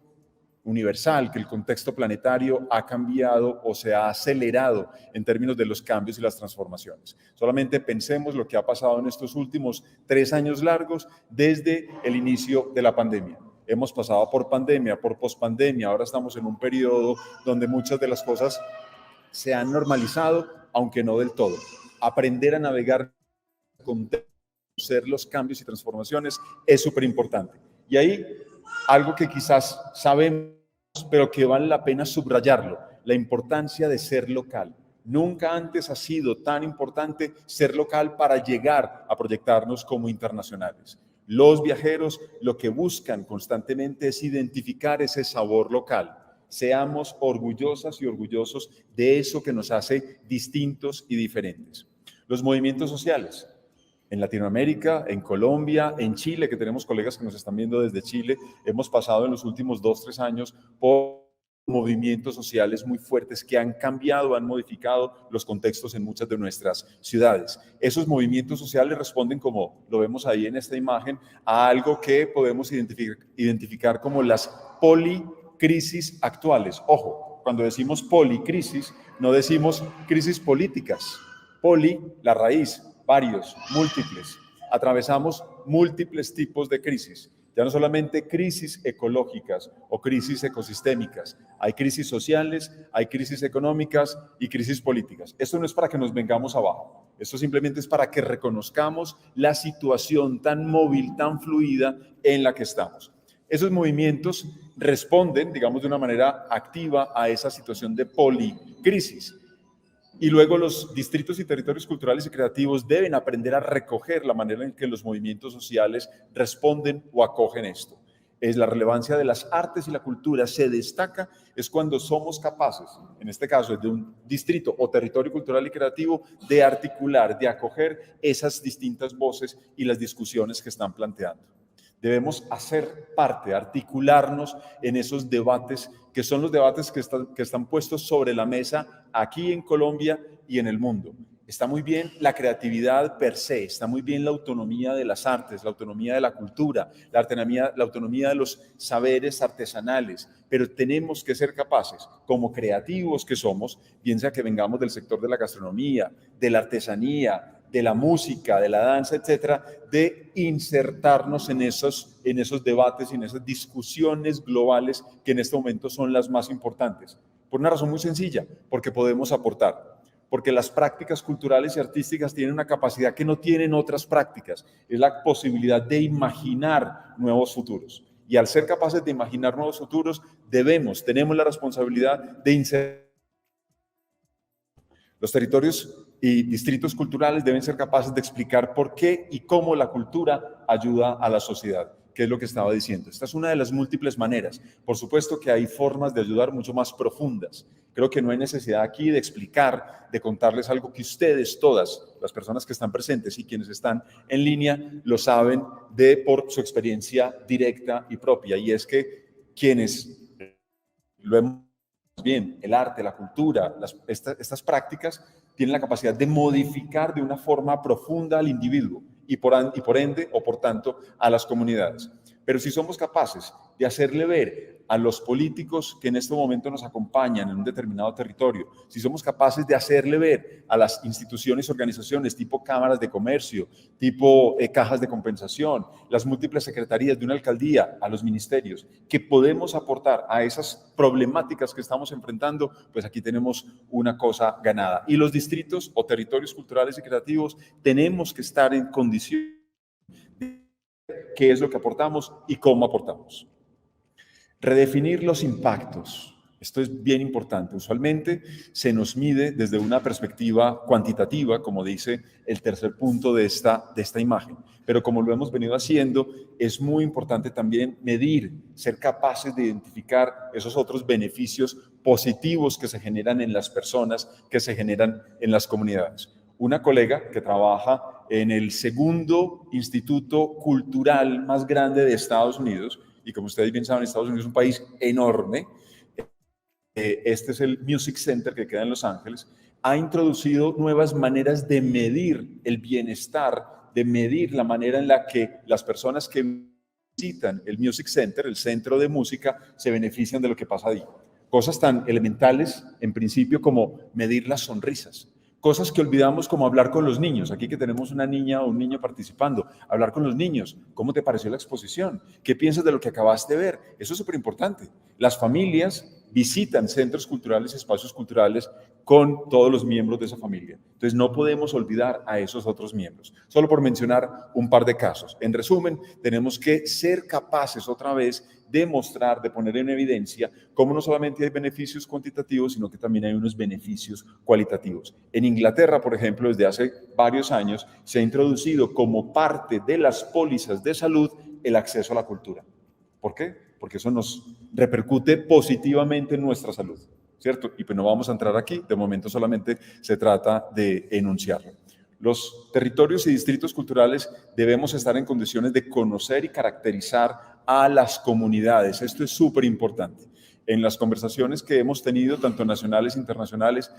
universal, que el contexto planetario ha cambiado o se ha acelerado en términos de los cambios y las transformaciones. Solamente pensemos lo que ha pasado en estos últimos 3 años largos desde el inicio de la pandemia. Hemos pasado por pandemia, por pospandemia, ahora estamos en un periodo donde muchas de las cosas se han normalizado, aunque no del todo. Aprender a navegar, conocer los cambios y transformaciones es súper importante. Y ahí, algo que quizás sabemos, pero que vale la pena subrayarlo, la importancia de ser local. Nunca antes ha sido tan importante ser local para llegar a proyectarnos como internacionales. Los viajeros lo que buscan constantemente es identificar ese sabor local. Seamos orgullosas y orgullosos de eso que nos hace distintos y diferentes. Los movimientos sociales. En Latinoamérica, en Colombia, en Chile, que tenemos colegas que nos están viendo desde Chile, hemos pasado en los últimos 2-3 años por movimientos sociales muy fuertes que han cambiado, han modificado los contextos en muchas de nuestras ciudades. Esos movimientos sociales responden, como lo vemos ahí en esta imagen, a algo que podemos identificar como las policrisis actuales. Ojo, cuando decimos policrisis, no decimos crisis políticas. Poli, la raíz, varios, múltiples. Atravesamos múltiples tipos de crisis. Ya no solamente crisis ecológicas o crisis ecosistémicas, hay crisis sociales, hay crisis económicas y crisis políticas. Esto no es para que nos vengamos abajo, esto simplemente es para que reconozcamos la situación tan móvil, tan fluida en la que estamos. Esos movimientos responden, digamos, de una manera activa a esa situación de policrisis. Y luego los distritos y territorios culturales y creativos deben aprender a recoger la manera en que los movimientos sociales responden o acogen esto. Es la relevancia de las artes y la cultura se destaca es cuando somos capaces, en este caso de un distrito o territorio cultural y creativo, de articular, de acoger esas distintas voces y las discusiones que están planteando. Debemos hacer parte, articularnos en esos debates, que son los debates que están puestos sobre la mesa aquí en Colombia y en el mundo. Está muy bien la creatividad per se, está muy bien la autonomía de las artes, la autonomía de la cultura, la autonomía de los saberes artesanales, pero tenemos que ser capaces, como creativos que somos, bien sea que vengamos del sector de la gastronomía, de la artesanía, de la música, de la danza, etcétera, de insertarnos en esos debates y en esas discusiones globales que en este momento son las más importantes. Por una razón muy sencilla, porque podemos aportar, porque las prácticas culturales y artísticas tienen una capacidad que no tienen otras prácticas, es la posibilidad de imaginar nuevos futuros. Y al ser capaces de imaginar nuevos futuros, tenemos la responsabilidad de insertar. Los territorios y distritos culturales deben ser capaces de explicar por qué y cómo la cultura ayuda a la sociedad, que es lo que estaba diciendo. Esta es una de las múltiples maneras. Por supuesto que hay formas de ayudar mucho más profundas. Creo que no hay necesidad aquí de explicar, de contarles algo que ustedes, todas las personas que están presentes y quienes están en línea, lo saben por su experiencia directa y propia. Y es que quienes lo hemos bien, el arte, la cultura, estas prácticas tienen la capacidad de modificar de una forma profunda al individuo y por ende, o por tanto, a las comunidades. Pero si somos capaces de hacerle ver a los políticos que en este momento nos acompañan en un determinado territorio, si somos capaces de hacerle ver a las instituciones y organizaciones tipo cámaras de comercio, tipo cajas de compensación, las múltiples secretarías de una alcaldía, a los ministerios, que podemos aportar a esas problemáticas que estamos enfrentando, pues aquí tenemos una cosa ganada. Y los distritos o territorios culturales y creativos tenemos que estar en condición de qué es lo que aportamos y cómo aportamos. Redefinir los impactos. Esto es bien importante. Usualmente se nos mide desde una perspectiva cuantitativa, como dice el tercer punto de esta imagen. Pero como lo hemos venido haciendo, es muy importante también medir, ser capaces de identificar esos otros beneficios positivos que se generan en las personas, que se generan en las comunidades. Una colega que trabaja en el segundo instituto cultural más grande de Estados Unidos, y como ustedes bien saben, Estados Unidos es un país enorme. Este es el Music Center que queda en Los Ángeles. Ha introducido nuevas maneras de medir el bienestar, de medir la manera en la que las personas que visitan el Music Center, el centro de música, se benefician de lo que pasa ahí. Cosas tan elementales, en principio, como medir las sonrisas. Cosas que olvidamos, como hablar con los niños. Aquí que tenemos una niña o un niño participando, hablar con los niños. ¿Cómo te pareció la exposición? ¿Qué piensas de lo que acabaste de ver? Eso es súper importante. Las familias visitan centros culturales, espacios culturales con todos los miembros de esa familia. Entonces no podemos olvidar a esos otros miembros. Solo por mencionar un par de casos. En resumen, tenemos que ser capaces otra vez de mostrar, de poner en evidencia cómo no solamente hay beneficios cuantitativos, sino que también hay unos beneficios cualitativos. En Inglaterra, por ejemplo, desde hace varios años se ha introducido como parte de las pólizas de salud el acceso a la cultura. ¿Por qué? Porque eso nos repercute positivamente en nuestra salud, ¿cierto? Y pues no vamos a entrar aquí, de momento solamente se trata de enunciarlo. Los territorios y distritos culturales debemos estar en condiciones de conocer y caracterizar a las comunidades. Esto es súper importante. En las conversaciones que hemos tenido, tanto nacionales e internacionales,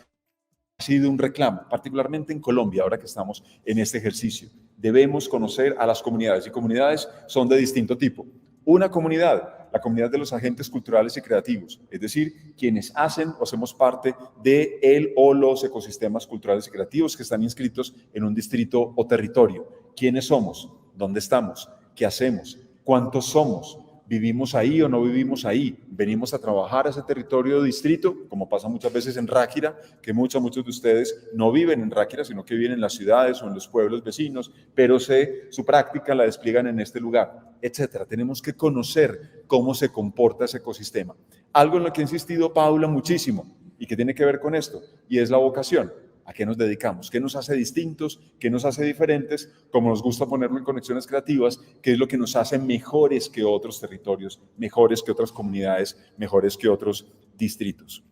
ha sido un reclamo, particularmente en Colombia, ahora que estamos en este ejercicio. Debemos conocer a las comunidades, y comunidades son de distinto tipo. Una comunidad, la comunidad de los agentes culturales y creativos, es decir, quienes hacen o hacemos parte de el o los ecosistemas culturales y creativos que están inscritos en un distrito o territorio. ¿Quiénes somos? ¿Dónde estamos? ¿Qué hacemos? ¿Cuántos somos? ¿Vivimos ahí o no vivimos ahí? ¿Venimos a trabajar a ese territorio o distrito? Como pasa muchas veces en Ráquira, que muchos de ustedes no viven en Ráquira, sino que viven en las ciudades o en los pueblos vecinos, pero su práctica la despliegan en este lugar, etcétera. Tenemos que conocer cómo se comporta ese ecosistema. Algo en lo que ha insistido Paula muchísimo y que tiene que ver con esto, y es la vocación. ¿A qué nos dedicamos? ¿Qué nos hace distintos? ¿Qué nos hace diferentes? Como nos gusta ponerlo en conexiones creativas, ¿qué es lo que nos hace mejores que otros territorios, mejores que otras comunidades, mejores que otros distritos?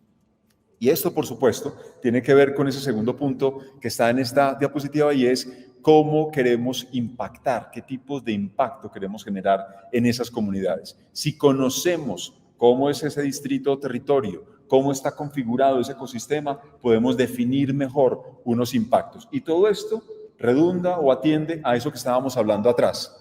Y esto, por supuesto, tiene que ver con ese segundo punto que está en esta diapositiva, y es cómo queremos impactar, qué tipos de impacto queremos generar en esas comunidades. Si conocemos cómo es ese distrito o territorio, cómo está configurado ese ecosistema, podemos definir mejor unos impactos. Y todo esto redunda o atiende a eso que estábamos hablando atrás,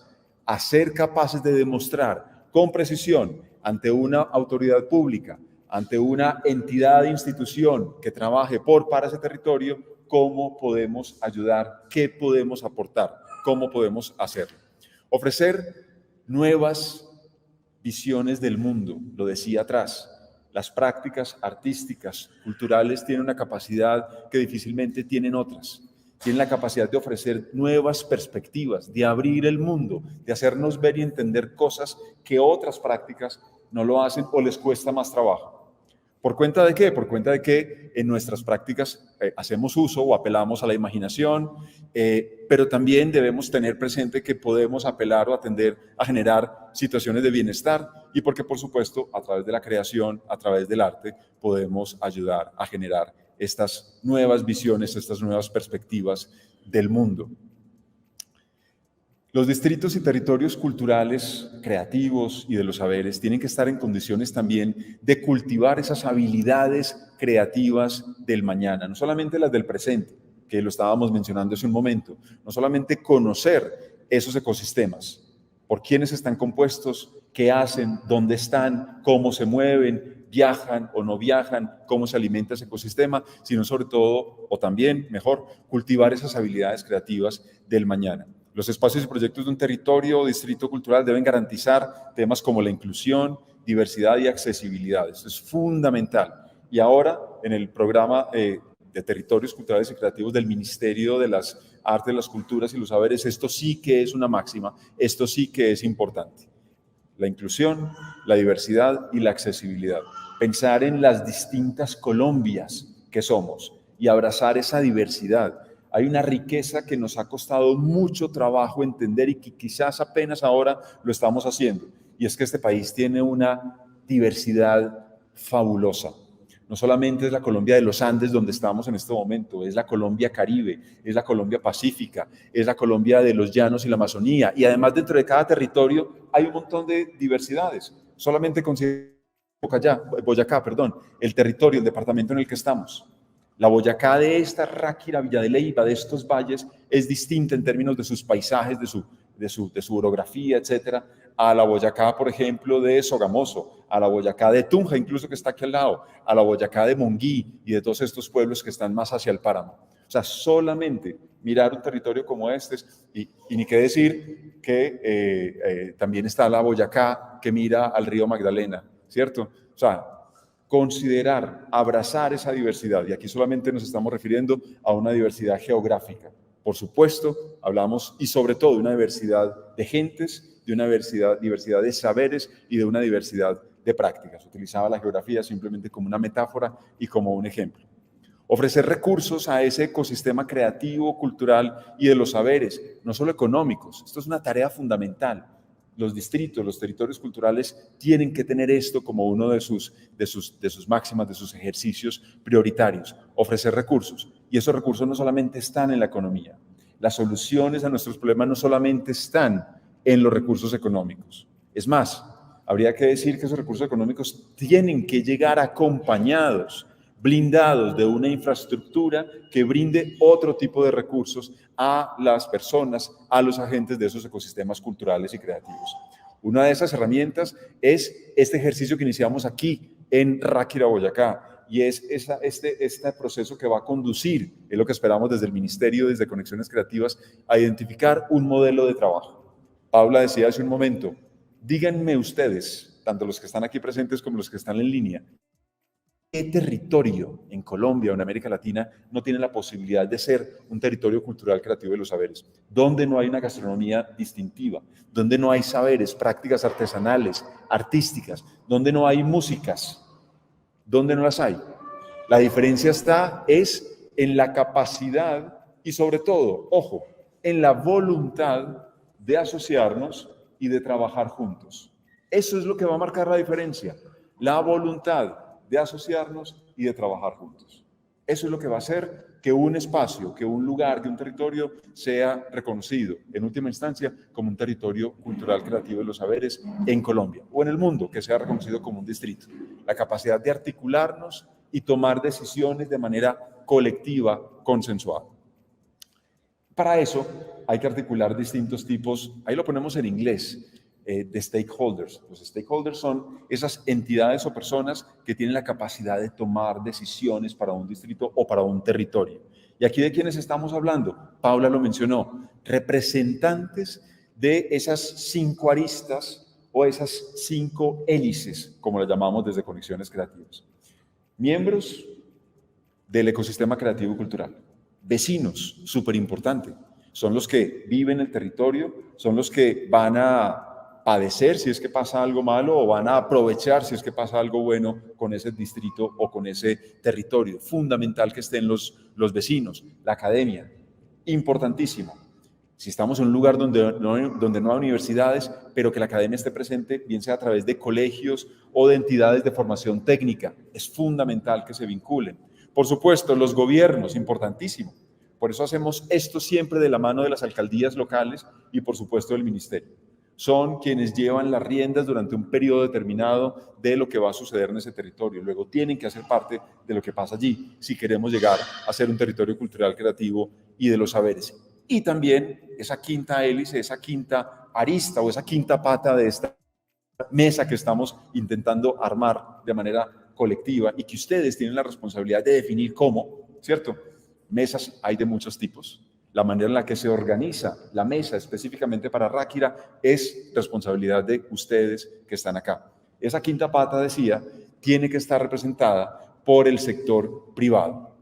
a ser capaces de demostrar con precisión ante una autoridad pública, ante una entidad, institución que trabaje para ese territorio, cómo podemos ayudar, qué podemos aportar, cómo podemos hacerlo. Ofrecer nuevas visiones del mundo, lo decía atrás. Las prácticas artísticas, culturales, tienen una capacidad que difícilmente tienen otras. Tienen la capacidad de ofrecer nuevas perspectivas, de abrir el mundo, de hacernos ver y entender cosas que otras prácticas no lo hacen o les cuesta más trabajo. ¿Por cuenta de qué? Por cuenta de que en nuestras prácticas hacemos uso o apelamos a la imaginación, pero también debemos tener presente que podemos apelar o atender a generar situaciones de bienestar, y porque, por supuesto, a través de la creación, a través del arte, podemos ayudar a generar estas nuevas visiones, estas nuevas perspectivas del mundo. Los distritos y territorios culturales, creativos y de los saberes tienen que estar en condiciones también de cultivar esas habilidades creativas del mañana, no solamente las del presente, que lo estábamos mencionando hace un momento, no solamente conocer esos ecosistemas, por quiénes están compuestos, qué hacen, dónde están, cómo se mueven, viajan o no viajan, cómo se alimenta ese ecosistema, sino sobre todo, o también, mejor, cultivar esas habilidades creativas del mañana. Los espacios y proyectos de un territorio o distrito cultural deben garantizar temas como la inclusión, diversidad y accesibilidad. Esto es fundamental. Y ahora, en el programa de territorios culturales y creativos del Ministerio de las Artes, las Culturas y los Saberes, esto sí que es una máxima, esto sí que es importante. La inclusión, la diversidad y la accesibilidad. Pensar en las distintas Colombias que somos y abrazar esa diversidad. Hay una riqueza que nos ha costado mucho trabajo entender y que quizás apenas ahora lo estamos haciendo. Y es que este país tiene una diversidad fabulosa. No solamente es la Colombia de los Andes donde estamos en este momento, es la Colombia Caribe, es la Colombia Pacífica, es la Colombia de los llanos y la Amazonía. Y además dentro de cada territorio hay un montón de diversidades. Solamente considero Boyacá, el territorio, el departamento en el que estamos. La Boyacá de esta Ráquira, Villa de Leyva, de estos valles, es distinta en términos de sus paisajes, de su orografía, etcétera, a la Boyacá, por ejemplo, de Sogamoso, a la Boyacá de Tunja, incluso que está aquí al lado, a la Boyacá de Monguí y de todos estos pueblos que están más hacia el páramo. O sea, solamente mirar un territorio como este, y ni qué decir que también está la Boyacá que mira al río Magdalena, ¿cierto? O sea, considerar, abrazar esa diversidad, y aquí solamente nos estamos refiriendo a una diversidad geográfica. Por supuesto, hablamos y sobre todo de una diversidad de gentes, de una diversidad de saberes y de una diversidad de prácticas. Utilizaba la geografía simplemente como una metáfora y como un ejemplo. Ofrecer recursos a ese ecosistema creativo, cultural y de los saberes, no solo económicos. Esto es una tarea fundamental. Los distritos, los territorios culturales tienen que tener esto como uno de sus máximas, de sus ejercicios prioritarios, ofrecer recursos. Y esos recursos no solamente están en la economía. Las soluciones a nuestros problemas no solamente están en los recursos económicos. Es más, habría que decir que esos recursos económicos tienen que llegar acompañados, blindados de una infraestructura que brinde otro tipo de recursos a las personas, a los agentes de esos ecosistemas culturales y creativos. Una de esas herramientas es este ejercicio que iniciamos aquí en Ráquira, Boyacá, y es este proceso que va a conducir, es lo que esperamos desde el Ministerio, desde Conexiones Creativas, a identificar un modelo de trabajo. Paula decía hace un momento, díganme ustedes, tanto los que están aquí presentes como los que están en línea, ¿qué territorio en Colombia o en América Latina no tiene la posibilidad de ser un territorio cultural creativo de los saberes? ¿Dónde no hay una gastronomía distintiva? ¿Dónde no hay saberes, prácticas artesanales, artísticas? ¿Dónde no hay músicas? ¿Dónde no las hay? La diferencia es en la capacidad y sobre todo, ojo, en la voluntad de asociarnos y de trabajar juntos. Eso es lo que va a marcar la diferencia, la voluntad de asociarnos y de trabajar juntos. Eso es lo que va a hacer que un espacio, que un lugar, que un territorio sea reconocido, en última instancia, como un territorio cultural creativo de los saberes en Colombia o en el mundo, que sea reconocido como un distrito. La capacidad de articularnos y tomar decisiones de manera colectiva, consensuada. Para eso hay que articular distintos tipos, ahí lo ponemos en inglés, de stakeholders. Los stakeholders son esas entidades o personas que tienen la capacidad de tomar decisiones para un distrito o para un territorio. Y aquí, ¿de quiénes estamos hablando? Paula lo mencionó, representantes de esas 5 aristas o esas 5 hélices, como las llamamos desde Conexiones Creativas. Miembros del ecosistema creativo y cultural. Vecinos, súper importante. Son los que viven el territorio, son los que van a padecer si es que pasa algo malo o van a aprovechar si es que pasa algo bueno con ese distrito o con ese territorio. Fundamental que estén los vecinos, la academia, importantísimo. Si estamos en un lugar donde no hay universidades, pero que la academia esté presente, bien sea a través de colegios o de entidades de formación técnica, es fundamental que se vinculen. Por supuesto, los gobiernos, importantísimo. Por eso hacemos esto siempre de la mano de las alcaldías locales y, por supuesto, del ministerio. Son quienes llevan las riendas durante un periodo determinado de lo que va a suceder en ese territorio. Luego tienen que hacer parte de lo que pasa allí si queremos llegar a ser un territorio cultural creativo y de los saberes. Y también esa quinta hélice, esa quinta arista o esa quinta pata de esta mesa que estamos intentando armar de manera colectiva y que ustedes tienen la responsabilidad de definir cómo, ¿cierto? Mesas hay de muchos tipos. La manera en la que se organiza la mesa específicamente para Ráquira es responsabilidad de ustedes que están acá. Esa quinta pata, decía, tiene que estar representada por el sector privado.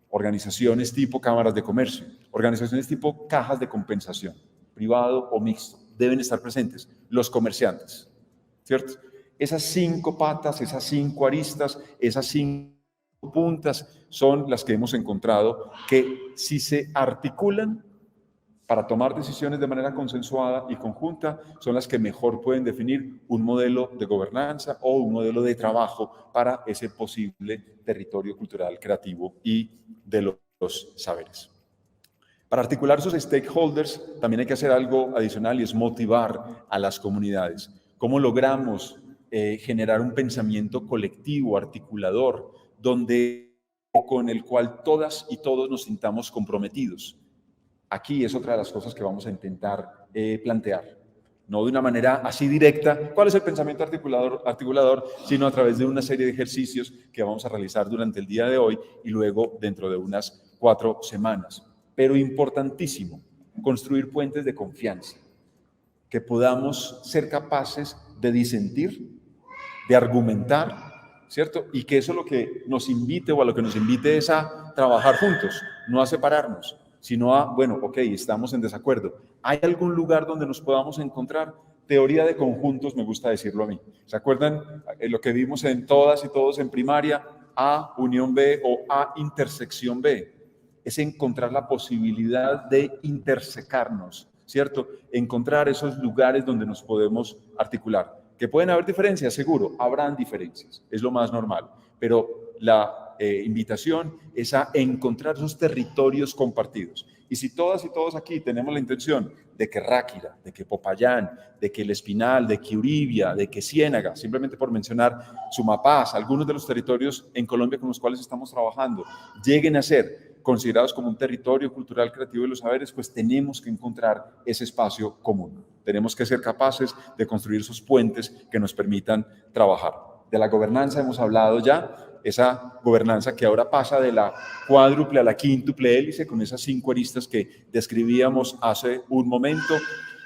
Organizaciones tipo cámaras de comercio, organizaciones tipo cajas de compensación, privado o mixto, deben estar presentes. Los comerciantes, ¿cierto? Esas 5 patas, esas 5 aristas, esas 5 puntas son las que hemos encontrado que si se articulan para tomar decisiones de manera consensuada y conjunta son las que mejor pueden definir un modelo de gobernanza o un modelo de trabajo para ese posible territorio cultural, creativo y de los saberes. Para articular esos stakeholders también hay que hacer algo adicional y es motivar a las comunidades. ¿Cómo logramos generar un pensamiento colectivo, articulador, con el cual todas y todos nos sintamos comprometidos? Aquí es otra de las cosas que vamos a intentar plantear. No de una manera así directa, ¿cuál es el pensamiento articulador? Sino a través de una serie de ejercicios que vamos a realizar durante el día de hoy y luego dentro de unas 4 semanas. Pero importantísimo, construir puentes de confianza, que podamos ser capaces de disentir, de argumentar, ¿cierto? Y que eso lo que nos invite o a lo que nos invite es a trabajar juntos, no a separarnos, sino a, bueno, ok, estamos en desacuerdo. ¿Hay algún lugar donde nos podamos encontrar? Teoría de conjuntos, me gusta decirlo a mí. ¿Se acuerdan lo que vimos en todas y todos en primaria? A unión B o A intersección B. Es encontrar la posibilidad de intersecarnos, ¿cierto? Encontrar esos lugares donde nos podemos articular. ¿Que pueden haber diferencias? Seguro, habrán diferencias, es lo más normal, pero la invitación es a encontrar esos territorios compartidos. Y si todas y todos aquí tenemos la intención de que Ráquira, de que Popayán, de que El Espinal, de que Uribia, de que Ciénaga, simplemente por mencionar Sumapaz, algunos de los territorios en Colombia con los cuales estamos trabajando, lleguen a ser considerados como un territorio cultural, creativo de los saberes, pues tenemos que encontrar ese espacio común. Tenemos que ser capaces de construir esos puentes que nos permitan trabajar. De la gobernanza hemos hablado ya, esa gobernanza que ahora pasa de la cuádruple a la quíntuple hélice, con esas 5 aristas que describíamos hace un momento.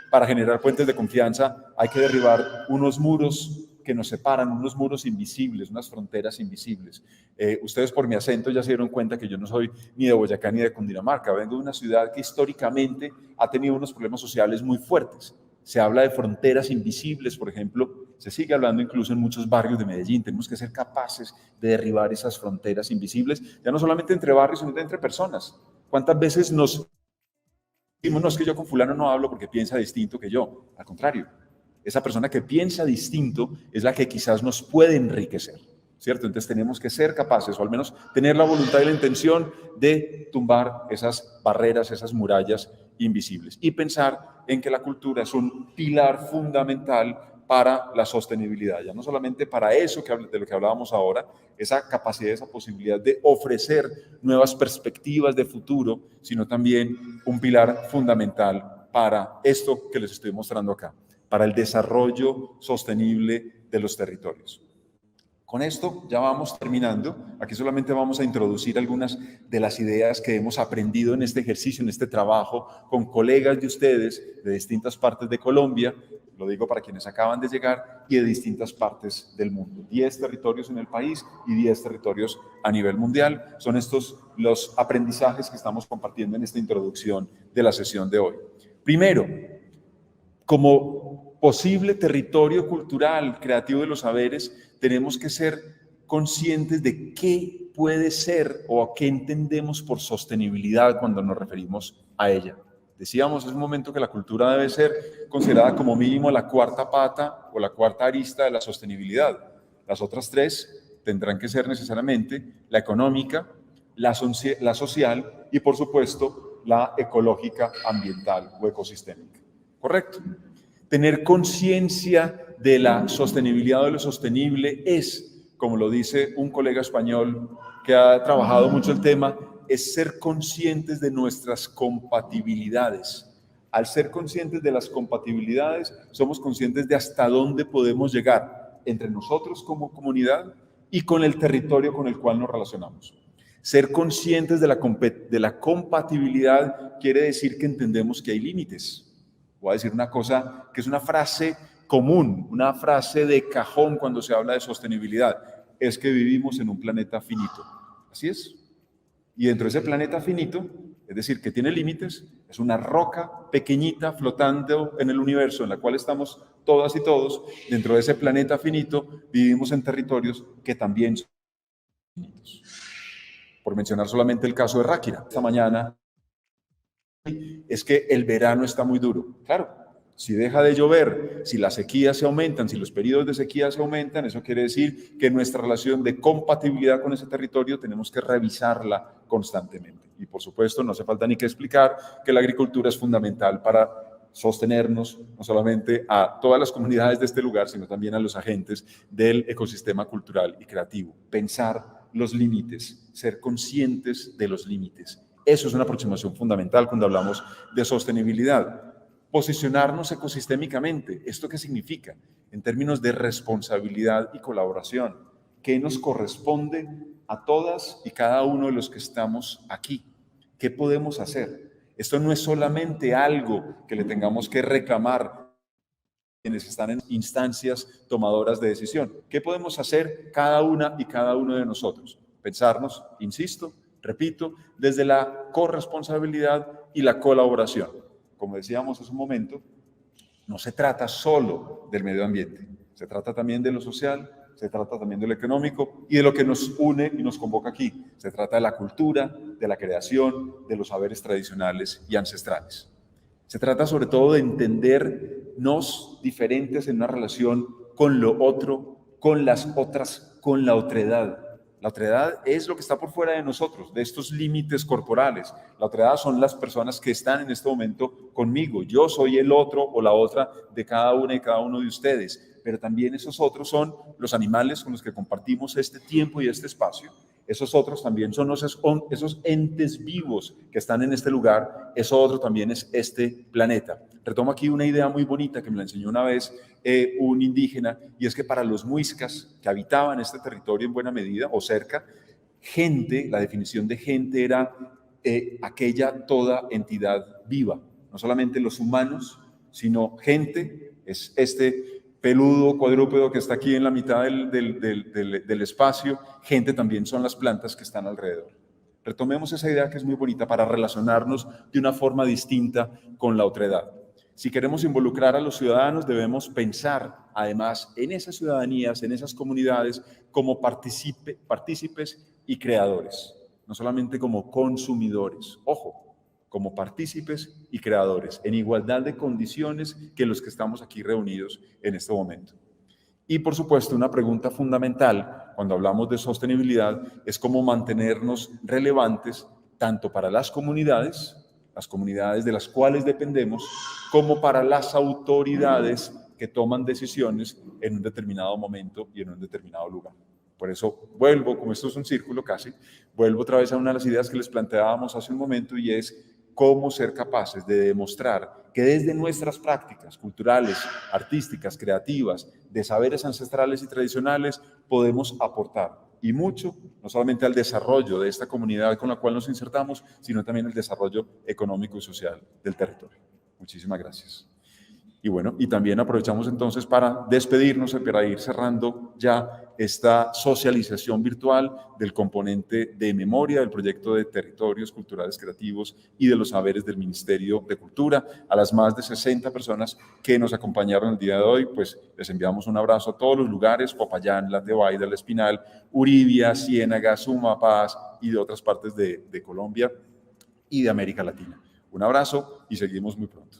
Para generar puentes de confianza hay que derribar unos muros que nos separan, unos muros invisibles, unas fronteras invisibles. Ustedes por mi acento ya se dieron cuenta que yo no soy ni de Boyacá ni de Cundinamarca, vengo de una ciudad que históricamente ha tenido unos problemas sociales muy fuertes. Se habla de fronteras invisibles, por ejemplo, se sigue hablando incluso en muchos barrios de Medellín. Tenemos que ser capaces de derribar esas fronteras invisibles, ya no solamente entre barrios, sino entre personas. ¿Cuántas veces nos decimos, no, es que yo con fulano no hablo porque piensa distinto que yo? Al contrario, esa persona que piensa distinto es la que quizás nos puede enriquecer, ¿cierto? Entonces tenemos que ser capaces, o al menos tener la voluntad y la intención de tumbar esas barreras, esas murallas invisibles y pensar en que la cultura es un pilar fundamental para la sostenibilidad, ya no solamente para eso de lo que hablábamos ahora, esa capacidad, esa posibilidad de ofrecer nuevas perspectivas de futuro, sino también un pilar fundamental para esto que les estoy mostrando acá, para el desarrollo sostenible de los territorios. Con esto ya vamos terminando. Aquí solamente vamos a introducir algunas de las ideas que hemos aprendido en este ejercicio, en este trabajo, con colegas de ustedes de distintas partes de Colombia, lo digo para quienes acaban de llegar, y de distintas partes del mundo. 10 territorios en el país y 10 territorios a nivel mundial. Son estos los aprendizajes que estamos compartiendo en esta introducción de la sesión de hoy. Primero, como posible territorio cultural, creativo de los saberes, tenemos que ser conscientes de qué puede ser o a qué entendemos por sostenibilidad cuando nos referimos a ella. Decíamos hace un momento que la cultura debe ser considerada como mínimo la 4ª pata o la 4ª arista de la sostenibilidad. Las otras 3 tendrán que ser necesariamente la económica, la social y, por supuesto, la ecológica, ambiental o ecosistémica. ¿Correcto? Tener conciencia de la sostenibilidad o de lo sostenible es, como lo dice un colega español que ha trabajado mucho el tema, es ser conscientes de nuestras compatibilidades. Al ser conscientes de las compatibilidades, somos conscientes de hasta dónde podemos llegar entre nosotros como comunidad y con el territorio con el cual nos relacionamos. Ser conscientes de la compatibilidad quiere decir que entendemos que hay límites. Voy a decir una cosa que es una frase común, una frase de cajón cuando se habla de sostenibilidad, es que vivimos en un planeta finito. Así es. Y dentro de ese planeta finito, es decir, que tiene límites, es una roca pequeñita flotando en el universo en la cual estamos todas y todos. Dentro de ese planeta finito vivimos en territorios que también son finitos. Por mencionar solamente el caso de Ráquira. Esta mañana es que el verano está muy duro. Claro, si deja de llover, si las sequías se aumentan, si los periodos de sequía se aumentan, eso quiere decir que nuestra relación de compatibilidad con ese territorio tenemos que revisarla constantemente. Y por supuesto, no hace falta ni que explicar que la agricultura es fundamental para sostenernos, no solamente a todas las comunidades de este lugar, sino también a los agentes del ecosistema cultural y creativo. Pensar los límites, ser conscientes de los límites. Eso es una aproximación fundamental cuando hablamos de sostenibilidad. Posicionarnos ecosistémicamente. ¿Esto qué significa? En términos de responsabilidad y colaboración. ¿Qué nos corresponde a todas y cada uno de los que estamos aquí? ¿Qué podemos hacer? Esto no es solamente algo que le tengamos que reclamar a quienes están en instancias tomadoras de decisión. ¿Qué podemos hacer cada una y cada uno de nosotros? Pensarnos, insisto, repito, desde la corresponsabilidad y la colaboración. Como decíamos hace un momento, no se trata solo del medio ambiente, se trata también de lo social, se trata también de lo económico y de lo que nos une y nos convoca aquí. Se trata de la cultura, de la creación, de los saberes tradicionales y ancestrales. Se trata sobre todo de entendernos diferentes en una relación con lo otro, con las otras, con la otredad. La otredad es lo que está por fuera de nosotros, de estos límites corporales. La otredad son las personas que están en este momento conmigo. Yo soy el otro o la otra de cada una y cada uno de ustedes, pero también esos otros son los animales con los que compartimos este tiempo y este espacio. Esos otros también son esos entes vivos que están en este lugar. Eso otro también es este planeta. Retomo aquí una idea muy bonita que me la enseñó una vez un indígena, y es que para los muiscas que habitaban este territorio en buena medida o cerca, gente, la definición de gente era aquella toda entidad viva, no solamente los humanos, sino gente, es este peludo cuadrúpedo que está aquí en la mitad del espacio. Gente también son las plantas que están alrededor. Retomemos esa idea que es muy bonita para relacionarnos de una forma distinta con la otredad. Si queremos involucrar a los ciudadanos, debemos pensar además en esas ciudadanías, en esas comunidades, como partícipes y creadores, no solamente como consumidores. Ojo, como partícipes y creadores, en igualdad de condiciones que los que estamos aquí reunidos en este momento. Y por supuesto, una pregunta fundamental cuando hablamos de sostenibilidad es cómo mantenernos relevantes tanto para las comunidades de las cuales dependemos, como para las autoridades que toman decisiones en un determinado momento y en un determinado lugar. Por eso vuelvo, como esto es un círculo casi, vuelvo otra vez a una de las ideas que les planteábamos hace un momento, y es cómo ser capaces de demostrar que desde nuestras prácticas culturales, artísticas, creativas, de saberes ancestrales y tradicionales, podemos aportar, y mucho, no solamente al desarrollo de esta comunidad con la cual nos insertamos, sino también al desarrollo económico y social del territorio. Muchísimas gracias. Y bueno, y también aprovechamos entonces para despedirnos y para ir cerrando ya esta socialización virtual del componente de memoria del proyecto de territorios culturales creativos y de los saberes del Ministerio de Cultura. A las más de 60 personas que nos acompañaron el día de hoy, pues les enviamos un abrazo a todos los lugares: Popayán, La Tebaida, El Espinal, Uribia, Ciénaga, Sumapaz y de otras partes de Colombia y de América Latina. Un abrazo y seguimos muy pronto.